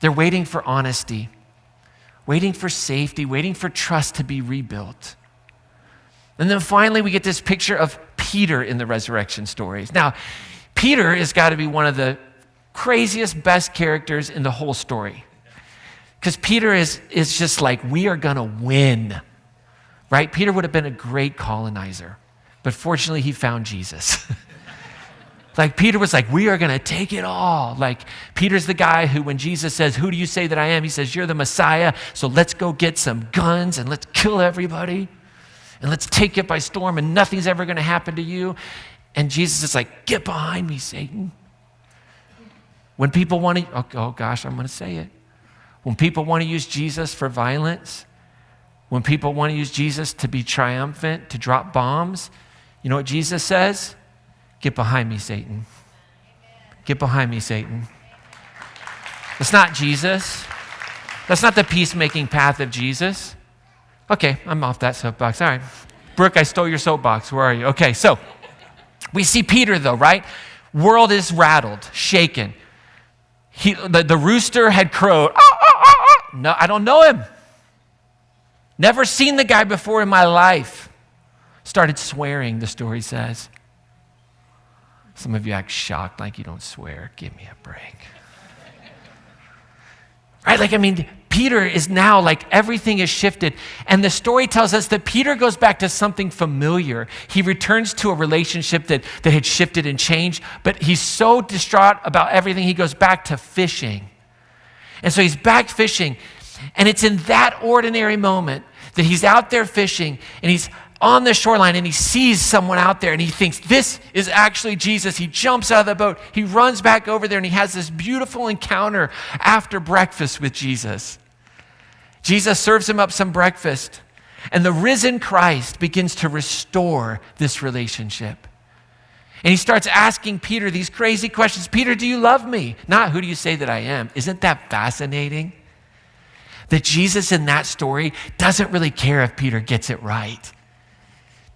They're waiting for honesty, waiting for safety, waiting for trust to be rebuilt. And then finally, we get this picture of Peter in the resurrection stories. Now, Peter has got to be one of the craziest, best characters in the whole story. Because Peter is just like, we are going to win, right? Peter would have been a great colonizer, but fortunately, he found Jesus. Like Peter was like, we are going to take it all. Like Peter's the guy who, when Jesus says, who do you say that I am? He says, you're the Messiah. So let's go get some guns and let's kill everybody. And let's take it by storm and nothing's ever going to happen to you. And Jesus is like, get behind me, Satan. When people want to, oh gosh, I'm going to say it. When people want to use Jesus for violence, when people want to use Jesus to be triumphant, to drop bombs, you know what Jesus says? Get behind me, Satan. Get behind me, Satan. That's not Jesus. That's not the peacemaking path of Jesus. Okay, I'm off that soapbox. All right. Brooke, I stole your soapbox. Where are you? Okay, so we see Peter though, right? World is rattled, shaken. The rooster had crowed. No, I don't know him. Never seen the guy before in my life. Started swearing, the story says. Some of you act shocked like you don't swear. Give me a break. Right? Like, I mean, Peter is now like everything is shifted. And the story tells us that Peter goes back to something familiar. He returns to a relationship that had shifted and changed, but he's so distraught about everything, he goes back to fishing. And so he's back fishing. And it's in that ordinary moment that he's out there fishing and he's on the shoreline and he sees someone out there and he thinks, this is actually Jesus. He jumps out of the boat. He runs back over there and he has this beautiful encounter after breakfast with Jesus. Jesus serves him up some breakfast and the risen Christ begins to restore this relationship. And he starts asking Peter these crazy questions. Peter, do you love me? Not who do you say that I am? Isn't that fascinating? That Jesus in that story doesn't really care if Peter gets it right.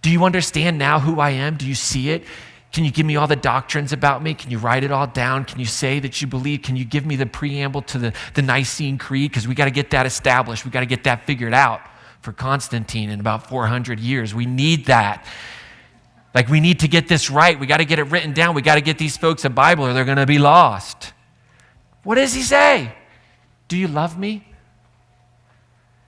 Do you understand now who I am? Do you see it? Can you give me all the doctrines about me? Can you write it all down? Can you say that you believe? Can you give me the preamble to the Nicene Creed? Because we got to get that established. We got to get that figured out for Constantine in about 400 years. We need that. Like we need to get this right. We got to get it written down. We got to get these folks a Bible or they're going to be lost. What does he say? Do you love me?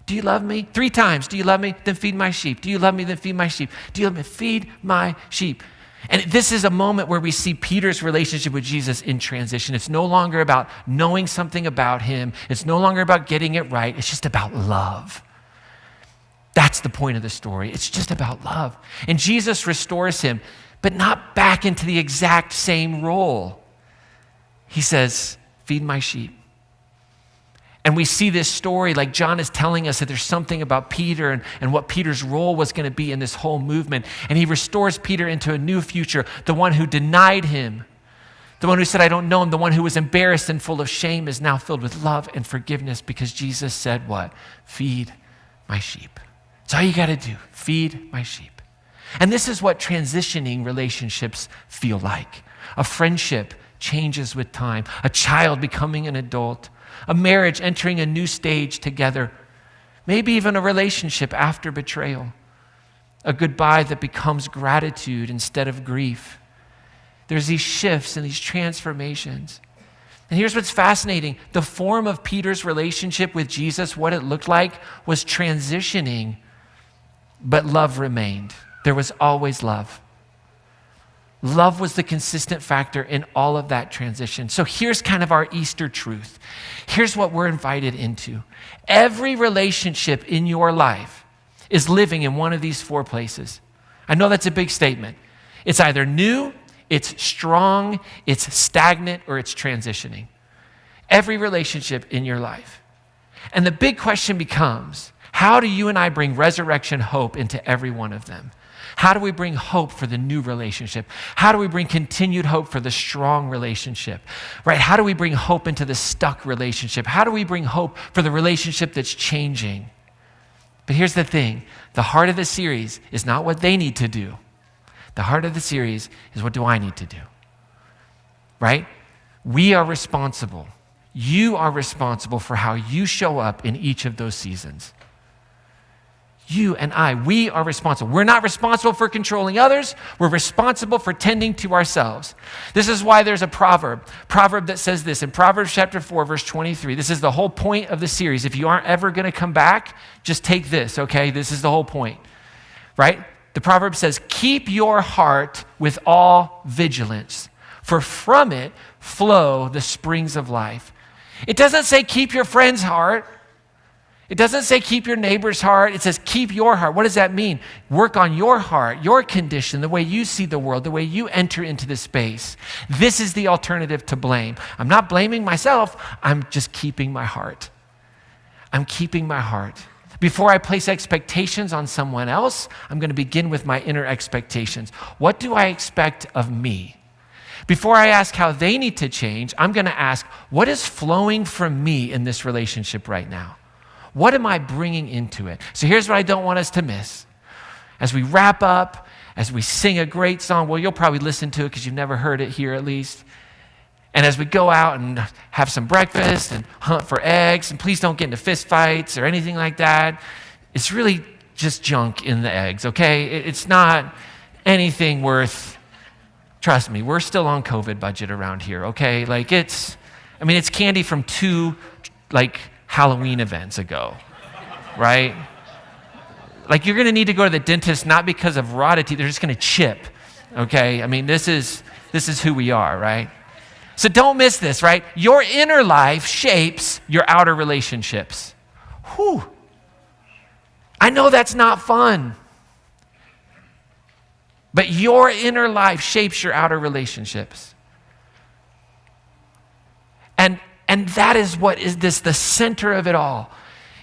Do you love me? 3 times. Do you love me? Then feed my sheep. Do you love me? Then feed my sheep. Do you love me? Feed my sheep. And this is a moment where we see Peter's relationship with Jesus in transition. It's no longer about knowing something about him. It's no longer about getting it right. It's just about love. That's the point of the story. It's just about love. And Jesus restores him, but not back into the exact same role. He says, feed my sheep. And we see this story like John is telling us that there's something about Peter and what Peter's role was going to be in this whole movement. And he restores Peter into a new future, the one who denied him, the one who said, I don't know him, the one who was embarrassed and full of shame is now filled with love and forgiveness because Jesus said what? Feed my sheep. That's all you got to do. Feed my sheep. And this is what transitioning relationships feel like. A friendship changes with time. A child becoming an adult. A marriage entering a new stage together. Maybe even a relationship after betrayal. A goodbye that becomes gratitude instead of grief. There's these shifts and these transformations. And here's what's fascinating. The form of Peter's relationship with Jesus, what it looked like, was transitioning, but love remained. There was always love. Love was the consistent factor in all of that transition. So here's kind of our Easter truth. Here's what we're invited into. Every relationship in your life is living in one of these 4 places. I know that's a big statement. It's either new, it's strong, it's stagnant, or it's transitioning. Every relationship in your life. And the big question becomes, how do you and I bring resurrection hope into every one of them? How do we bring hope for the new relationship? How do we bring continued hope for the strong relationship, right? How do we bring hope into the stuck relationship? How do we bring hope for the relationship that's changing? But here's the thing. The heart of the series is not what they need to do. The heart of the series is, what do I need to do? Right? We are responsible. You are responsible for how you show up in each of those seasons. You and I, we are responsible. We're not responsible for controlling others. We're responsible for tending to ourselves. This is why there's a proverb that says this in Proverbs chapter 4, verse 23. This is the whole point of the series. If you aren't ever going to come back, just take this, okay? This is the whole point, right? The proverb says, keep your heart with all vigilance, for from it flow the springs of life. It doesn't say keep your friend's heart. It doesn't say keep your neighbor's heart. It says keep your heart. What does that mean? Work on your heart, your condition, the way you see the world, the way you enter into the space. This is the alternative to blame. I'm not blaming myself. I'm just keeping my heart. I'm keeping my heart. Before I place expectations on someone else, I'm going to begin with my inner expectations. What do I expect of me? Before I ask how they need to change, I'm going to ask, what is flowing from me in this relationship right now? What am I bringing into it? So here's what I don't want us to miss. As we wrap up, as we sing a great song, well, you'll probably listen to it because you've never heard it here at least. And as we go out and have some breakfast and hunt for eggs, and please don't get into fist fights or anything like that. It's really just junk in the eggs, okay? It's not anything worth, trust me, we're still on COVID budget around here, okay? Like it's candy from 2, Halloween events ago, right? Like you're gonna need to go to the dentist not because of rotted teeth, they're just gonna chip, okay? This is who we are, right? So don't miss this, right? Your inner life shapes your outer relationships. Whew. I know that's not fun, but your inner life shapes your outer relationships. And that is what is the center of it all.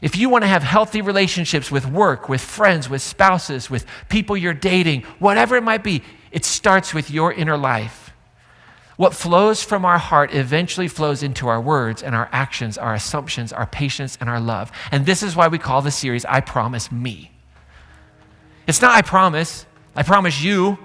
If you want to have healthy relationships with work, with friends, with spouses, with people you're dating, whatever it might be, it starts with your inner life. What flows from our heart eventually flows into our words and our actions, our assumptions, our patience, and our love. And this is why we call the series, I Promise Me. It's not I promise you.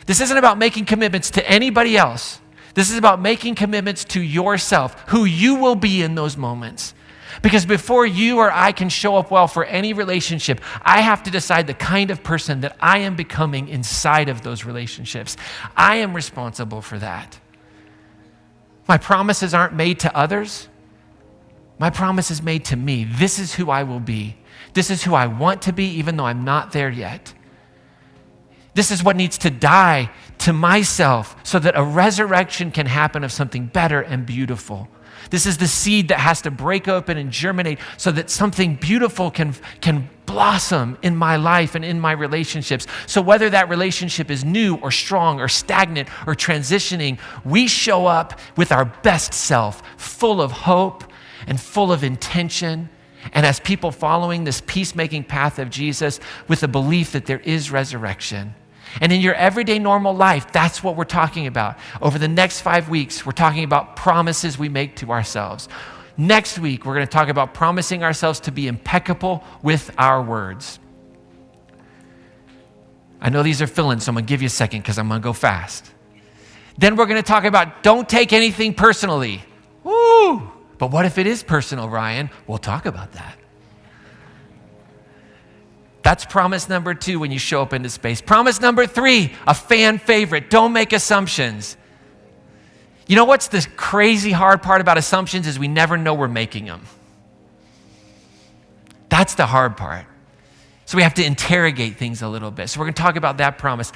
This isn't about making commitments to anybody else. This is about making commitments to yourself, who you will be in those moments. Because before you or I can show up well for any relationship, I have to decide the kind of person that I am becoming inside of those relationships. I am responsible for that. My promises aren't made to others. My promise is made to me. This is who I will be. This is who I want to be, even though I'm not there yet. This is what needs to die to myself so that a resurrection can happen of something better and beautiful. This is the seed that has to break open and germinate so that something beautiful can blossom in my life and in my relationships. So whether that relationship is new or strong or stagnant or transitioning, we show up with our best self, full of hope and full of intention. And as people following this peacemaking path of Jesus with the belief that there is resurrection. And in your everyday normal life, that's what we're talking about. Over the next 5 weeks, we're talking about promises we make to ourselves. Next week, we're going to talk about promising ourselves to be impeccable with our words. I know these are fill-in, so I'm going to give you a second because I'm going to go fast. Then we're going to talk about don't take anything personally. Woo! But what if it is personal, Ryan? We'll talk about that. That's promise number 2 when you show up into space. Promise number 3, a fan favorite. Don't make assumptions. You know what's the crazy hard part about assumptions is we never know we're making them. That's the hard part. So we have to interrogate things a little bit. So we're going to talk about that promise.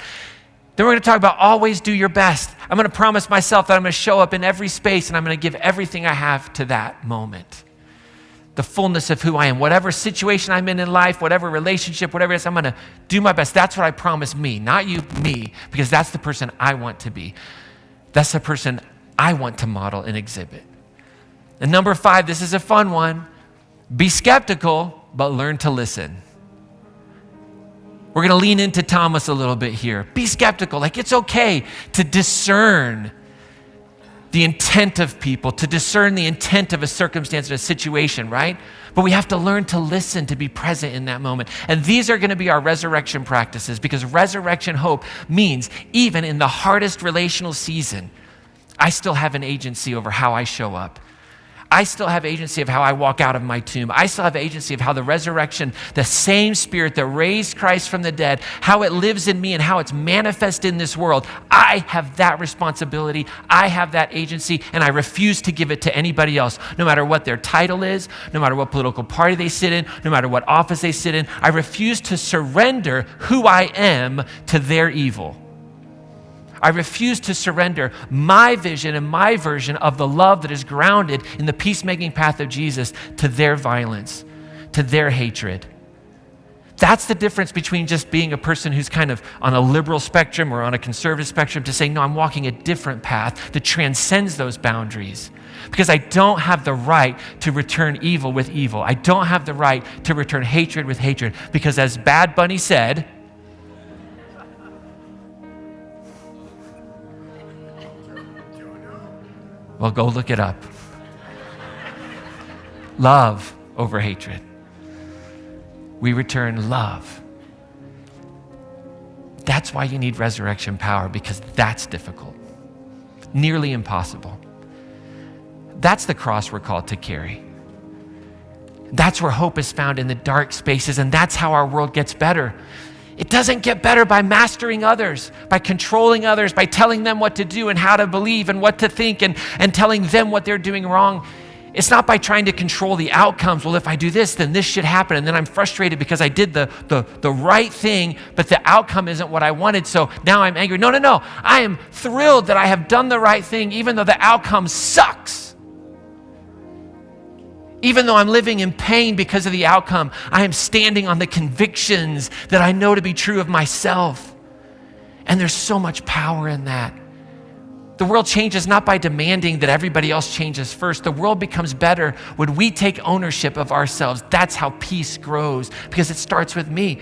Then we're going to talk about always do your best. I'm going to promise myself that I'm going to show up in every space and I'm going to give everything I have to that moment. The fullness of who I am. Whatever situation I'm in life, whatever relationship, whatever it is, I'm going to do my best. That's what I promise me, not you, me, because that's the person I want to be. That's the person I want to model and exhibit. And number 5, this is a fun one. Be skeptical, but learn to listen. We're going to lean into Thomas a little bit here. Be skeptical. Like, it's okay to discern the intent of people, to discern the intent of a circumstance or a situation, right? But we have to learn to listen, to be present in that moment. And these are going to be our resurrection practices, because resurrection hope means even in the hardest relational season, I still have an agency over how I show up. I still have agency of how I walk out of my tomb. I still have agency of how the resurrection, the same Spirit that raised Christ from the dead, how it lives in me and how it's manifest in this world. I have that responsibility. I have that agency, and I refuse to give it to anybody else, no matter what their title is, no matter what political party they sit in, no matter what office they sit in. I refuse to surrender who I am to their evil. I refuse to surrender my vision and my version of the love that is grounded in the peacemaking path of Jesus to their violence, to their hatred. That's the difference between just being a person who's kind of on a liberal spectrum or on a conservative spectrum to saying, no, I'm walking a different path that transcends those boundaries. Because I don't have the right to return evil with evil. I don't have the right to return hatred with hatred. Because as Bad Bunny said, well, go look it up. Love over hatred. We return love. That's why you need resurrection power, because that's difficult. Nearly impossible. That's the cross we're called to carry. That's where hope is found, in the dark spaces, and that's how our world gets better. It doesn't get better by mastering others, by controlling others, by telling them what to do and how to believe and what to think and telling them what they're doing wrong. It's not by trying to control the outcomes. Well, if I do this, then this should happen. And then I'm frustrated because I did the right thing, but the outcome isn't what I wanted. So now I'm angry. No. I am thrilled that I have done the right thing, even though the outcome sucks. Even though I'm living in pain because of the outcome, I am standing on the convictions that I know to be true of myself. And there's so much power in that. The world changes not by demanding that everybody else changes first. The world becomes better when we take ownership of ourselves. That's how peace grows, because it starts with me.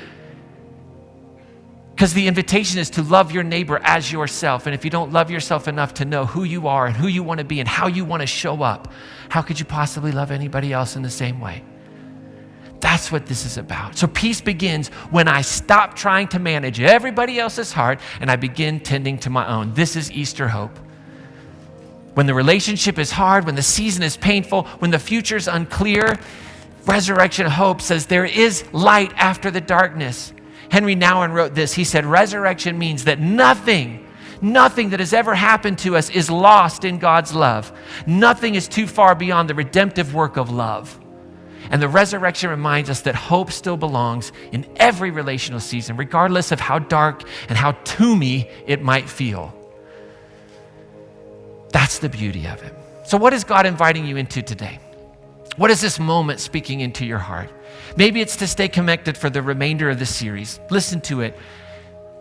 Because the invitation is to love your neighbor as yourself. And if you don't love yourself enough to know who you are and who you want to be and how you want to show up, how could you possibly love anybody else in the same way? That's what this is about. So peace begins when I stop trying to manage everybody else's heart and I begin tending to my own. This is Easter hope. When the relationship is hard, when the season is painful, when the future's unclear, resurrection hope says there is light after the darkness. Henry Nouwen wrote this. He said, resurrection means that nothing that has ever happened to us is lost in God's love. Nothing is too far beyond the redemptive work of love. And the resurrection reminds us that hope still belongs in every relational season, regardless of how dark and how tombey it might feel. That's the beauty of it. So what is God inviting you into today? What is this moment speaking into your heart? Maybe it's to stay connected for the remainder of the series. Listen to it.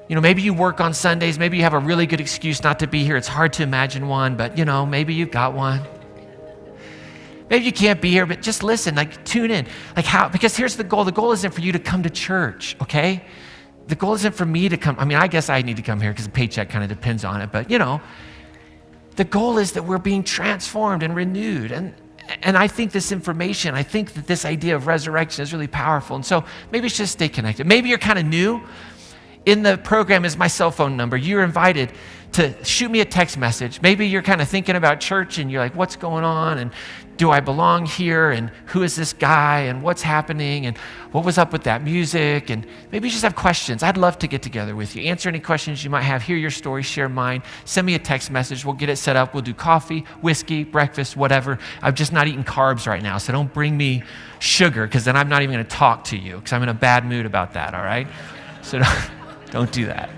Maybe you work on Sundays. Maybe you have a really good excuse not to be here. It's hard to imagine one, but maybe you've got one. Maybe you can't be here, but just listen, tune in. Because here's the goal. The goal isn't for you to come to church, okay? The goal isn't for me to come. I guess I need to come here because the paycheck kind of depends on it, but the goal is that we're being transformed and renewed. And I think this information, I think that this idea of resurrection is really powerful. And so maybe it's just stay connected. Maybe you're kind of new. In the program is my cell phone number. You're invited to shoot me a text message. Maybe you're kind of thinking about church and you're like, what's going on? And do I belong here? And who is this guy? And what's happening? And what was up with that music? And maybe you just have questions. I'd love to get together with you. Answer any questions you might have. Hear your story, share mine. Send me a text message. We'll get it set up. We'll do coffee, whiskey, breakfast, whatever. I'm just not eating carbs right now, so don't bring me sugar, because then I'm not even going to talk to you, because I'm in a bad mood about that, all right? So don't do that.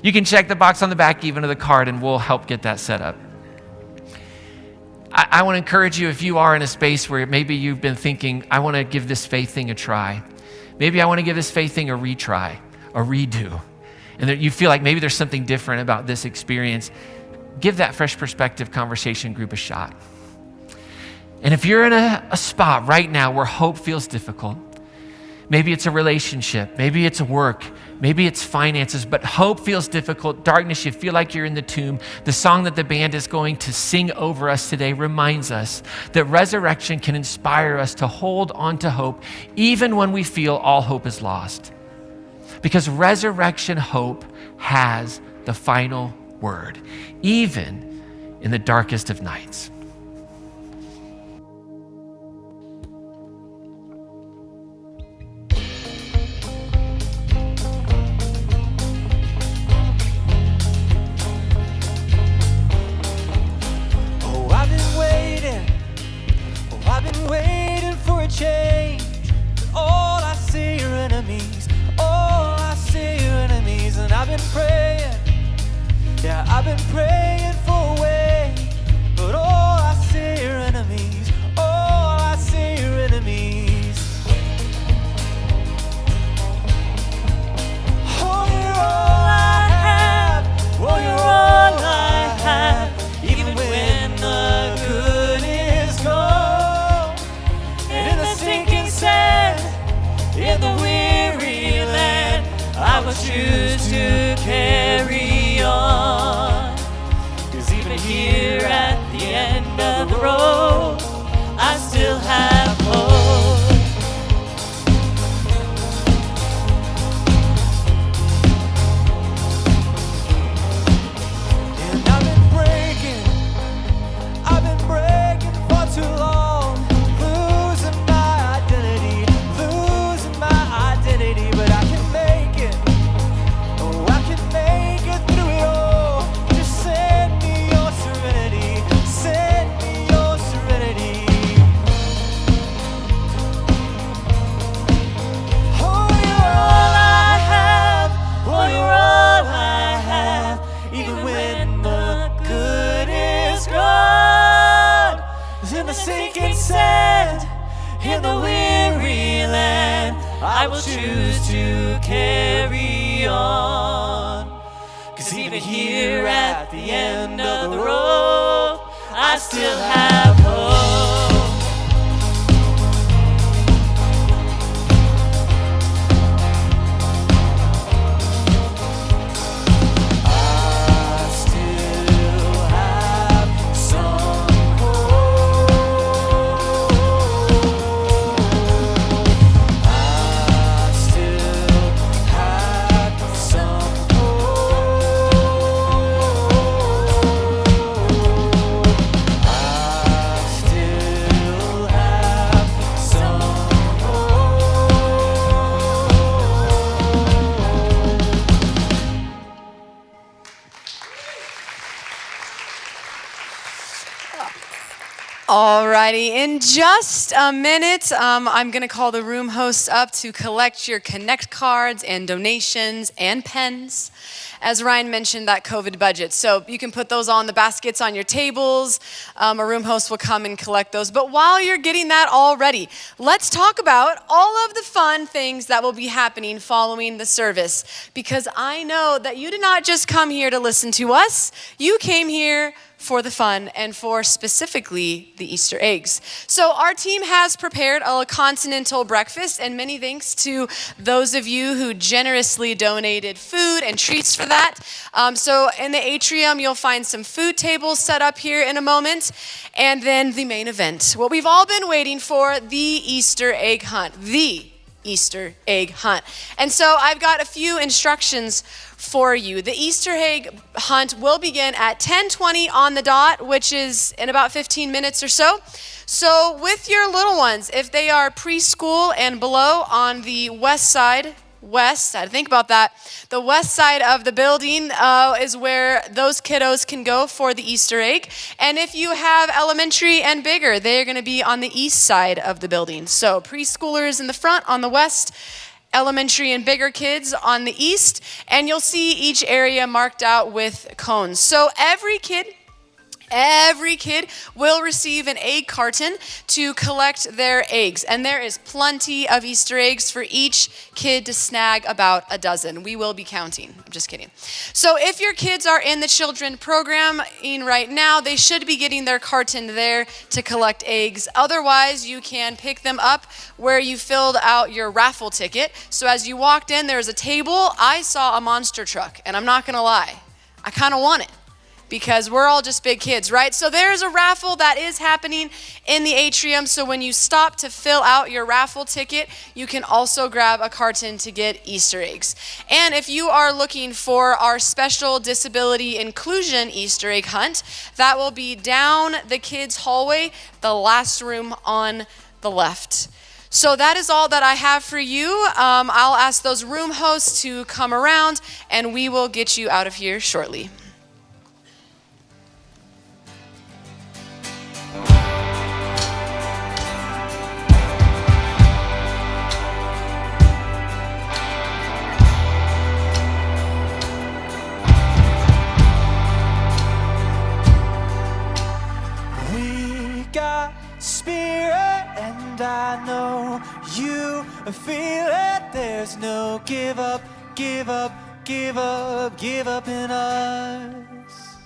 You can check the box on the back even of the card, and we'll help get that set up. I want to encourage you, if you are in a space where maybe you've been thinking, I want to give this faith thing a try. Maybe I want to give this faith thing a retry, a redo. And that you feel like maybe there's something different about this experience. Give that Fresh Perspective conversation group a shot. And if you're in a spot right now where hope feels difficult, Maybe it's a relationship. Maybe it's work. Maybe it's finances, but hope feels difficult. Darkness, you feel like you're in the tomb. The song that the band is going to sing over us today reminds us that resurrection can inspire us to hold on to hope even when we feel all hope is lost. Because resurrection hope has the final word, even in the darkest of nights. I've been waiting for a change. All I see are enemies. All I see are enemies. And I've been praying. Yeah, I've been praying for a way. But all I see are enemies. All I see are enemies. Oh, you're all I have. Oh, you're all I have. Even when the good is gone. In the weary land, I will choose to carry on. 'Cause even here at the end of the road, I still have hope. And I've been breaking for too long. But I can make it. Oh, I can make it through it all. Just send me your serenity. Send me your serenity. Oh, you're all I have. Oh, you're all I have. Even when the good is gone. In the sinking sand, in the weary land, I will choose to carry on. 'Cause even here at the end of the road, I still have hope. I still have some hope. Alrighty, in just a minute, I'm going to call the room hosts up to collect your Connect cards and donations and pens. As Ryan mentioned, that COVID budget. So you can put those on the baskets on your tables. A room host will come and collect those. But while you're getting that all ready, let's talk about all of the fun things that will be happening following the service. Because I know that you did not just come here to listen to us. You came here for the fun and for specifically the Easter eggs. So our team has prepared a continental breakfast, and many thanks to those of you who generously donated food and treats for that. So in the atrium, you'll find some food tables set up here in a moment, and then the main event, what we've all been waiting for, the Easter egg hunt, the Easter egg hunt. And so I've got a few instructions for you. The Easter egg hunt will begin at 10:20 on the dot, which is in about 15 minutes or so. So with your little ones, if they are preschool and below on the west side, I had to think about that. The west side of the building is where those kiddos can go for the Easter egg. And if you have elementary and bigger, they're going to be on the east side of the building. So preschoolers in the front on the west, elementary and bigger kids on the east, and you'll see each area marked out with cones. So every kid Every kid will receive an egg carton to collect their eggs. And there is plenty of Easter eggs for each kid to snag about a dozen. We will be counting. I'm just kidding. So if your kids are in the children program right now, they should be getting their carton there to collect eggs. Otherwise, you can pick them up where you filled out your raffle ticket. So as you walked in, there's a table. I saw a monster truck, and I'm not going to lie. I kind of want it, because we're all just big kids, right? So there's a raffle that is happening in the atrium. So when you stop to fill out your raffle ticket, you can also grab a carton to get Easter eggs. And if you are looking for our special disability inclusion Easter egg hunt, that will be down the kids' hallway, the last room on the left. So that is all that I have for you. I'll ask those room hosts to come around, and we will get you out of here shortly. Spirit, and I know you feel it. There's no give up in us.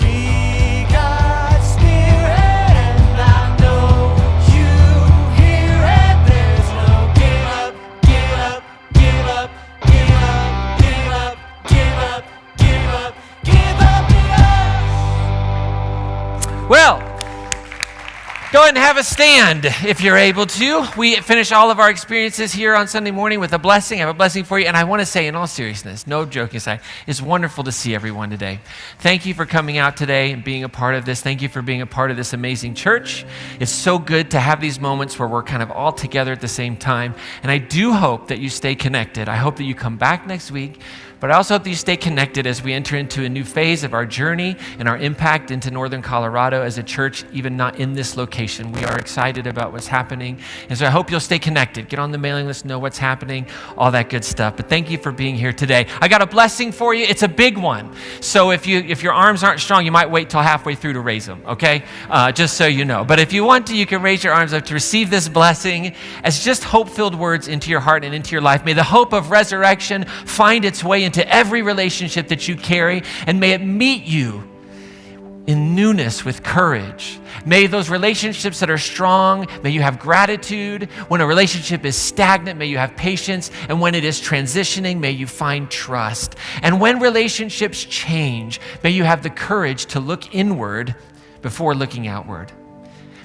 We got spirit, and I know you hear it. There's no give up in us. Well, go ahead and have a stand if you're able to. We finish all of our experiences here on Sunday morning with a blessing. I have a blessing for you. And I want to say, in all seriousness, no joking aside, it's wonderful to see everyone today. Thank you for coming out today and being a part of this. Thank you for being a part of this amazing church. It's so good to have these moments where we're kind of all together at the same time. And I do hope that you stay connected. I hope that you come back next week. But I also hope that you stay connected as we enter into a new phase of our journey and our impact into Northern Colorado as a church, even not in this location. We are excited about what's happening. And so I hope you'll stay connected. Get on the mailing list, know what's happening, all that good stuff. But thank you for being here today. I got a blessing for you. It's a big one. So if your arms aren't strong, you might wait till halfway through to raise them, okay? Just so you know. But if you want to, you can raise your arms up to receive this blessing as just hope-filled words into your heart and into your life. May the hope of resurrection find its way into every relationship that you carry, and may it meet you in newness with courage. May those relationships that are strong, may you have gratitude. When a relationship is stagnant, may you have patience. And when it is transitioning, may you find trust. And when relationships change, may you have the courage to look inward before looking outward.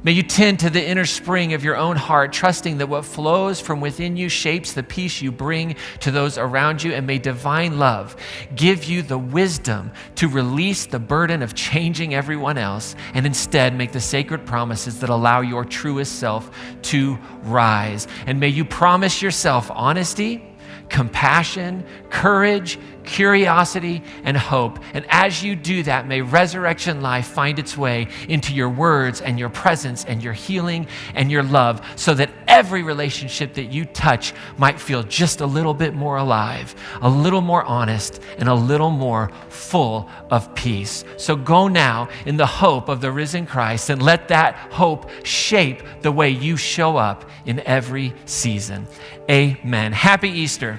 May you tend to the inner spring of your own heart, trusting that what flows from within you shapes the peace you bring to those around you. And may divine love give you the wisdom to release the burden of changing everyone else, and instead make the sacred promises that allow your truest self to rise. And may you promise yourself honesty, compassion, courage, curiosity, and hope. And as you do that, may resurrection life find its way into your words and your presence and your healing and your love, so that every relationship that you touch might feel just a little bit more alive, a little more honest, and a little more full of peace. So go now in the hope of the risen Christ, and let that hope shape the way you show up in every season. Amen. Happy Easter.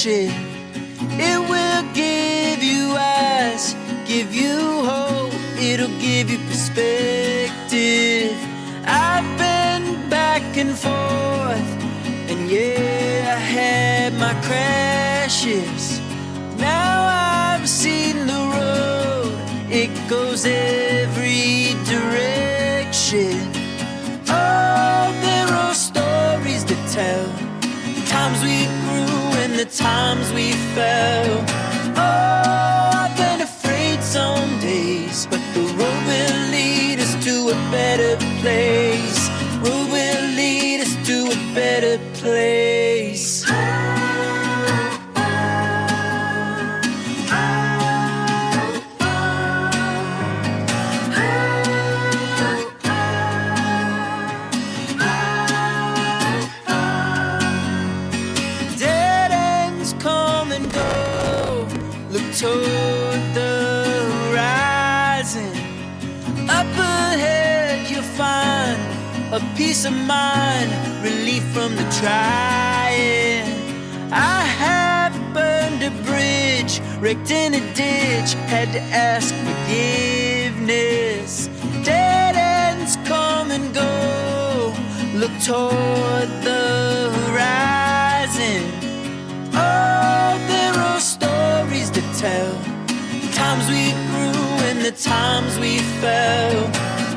It will give you eyes, give you hope, it'll give you perspective. I've been back and forth, and yeah, I had my crashes. Now I've seen the road, it goes every direction. Oh, there are stories to tell, the times we grew and the times we fell. Oh, I've been a to a better place. Road will lead us to a better place. Dead ends come and go. Look toward the horizon. Up ahead you'll find a peace of mind, relief from the trying. I have burned a bridge, wrecked in a ditch, had to ask forgiveness. Dead ends come and go. Look toward the horizon. Oh, there are stories to tell, the times we grew and the times we fell.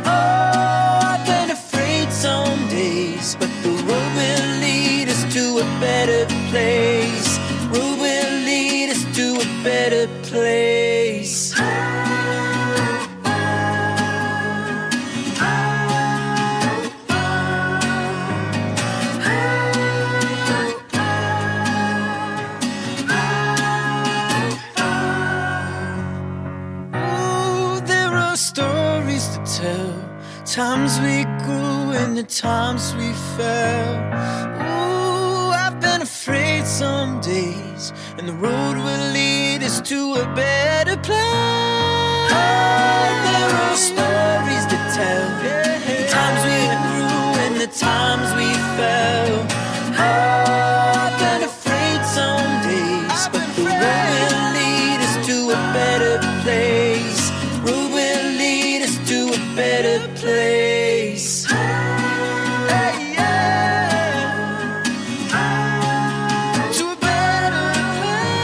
Oh, I've been afraid some days, but the road will lead us to a better place. Road will lead us to a better place. Stories to tell, times we grew and the times we fell. Ooh, I've been afraid some days, and the road will lead us to a better place. Oh, there are stories to tell, times we grew and the times we fell. Oh, I've been afraid some days, but the road will lead us to a better place. Road will lead us to a better place. Hey, yeah. To a better place.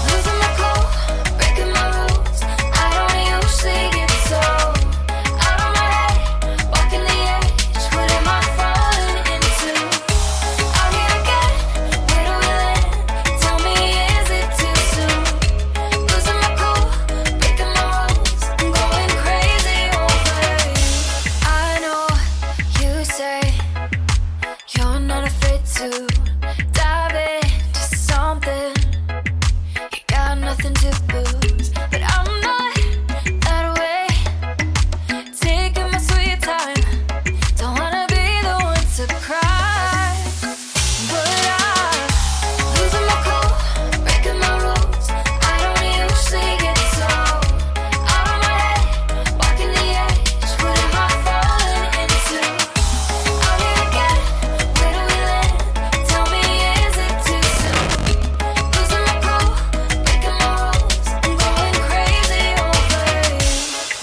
Losing my cool, breaking my rules. I don't usually get so out of my head, walking the edge. What am I falling into? Out here again, where do we land? Tell me, is it too soon? Losing my cool, breaking my rules. I'm going crazy over you. I know you say you're not afraid to dive into something. You got nothing to lose, but I'm not that way. Taking my sweet time, don't wanna be the one to cry. But I'm losing my cool, breaking my rules. I don't usually get so out of my head, walking the edge. What am I falling into? Out here again, where do we land? Tell me, is it too soon? Losing my cool, breaking my rules. I'm going crazy over you.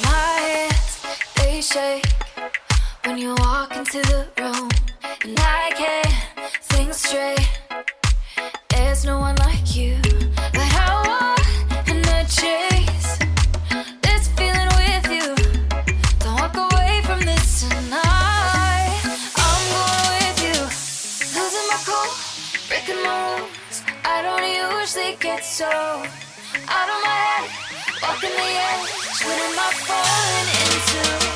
My hands, they shake when you walk into the room, and I can't think straight. There's no one like you, but I wanna chase this feeling with you. Don't walk away from this tonight. I'm going with you. Losing my cool, breaking my rules. I don't usually get so out of my head, walking the edge. What am I falling into?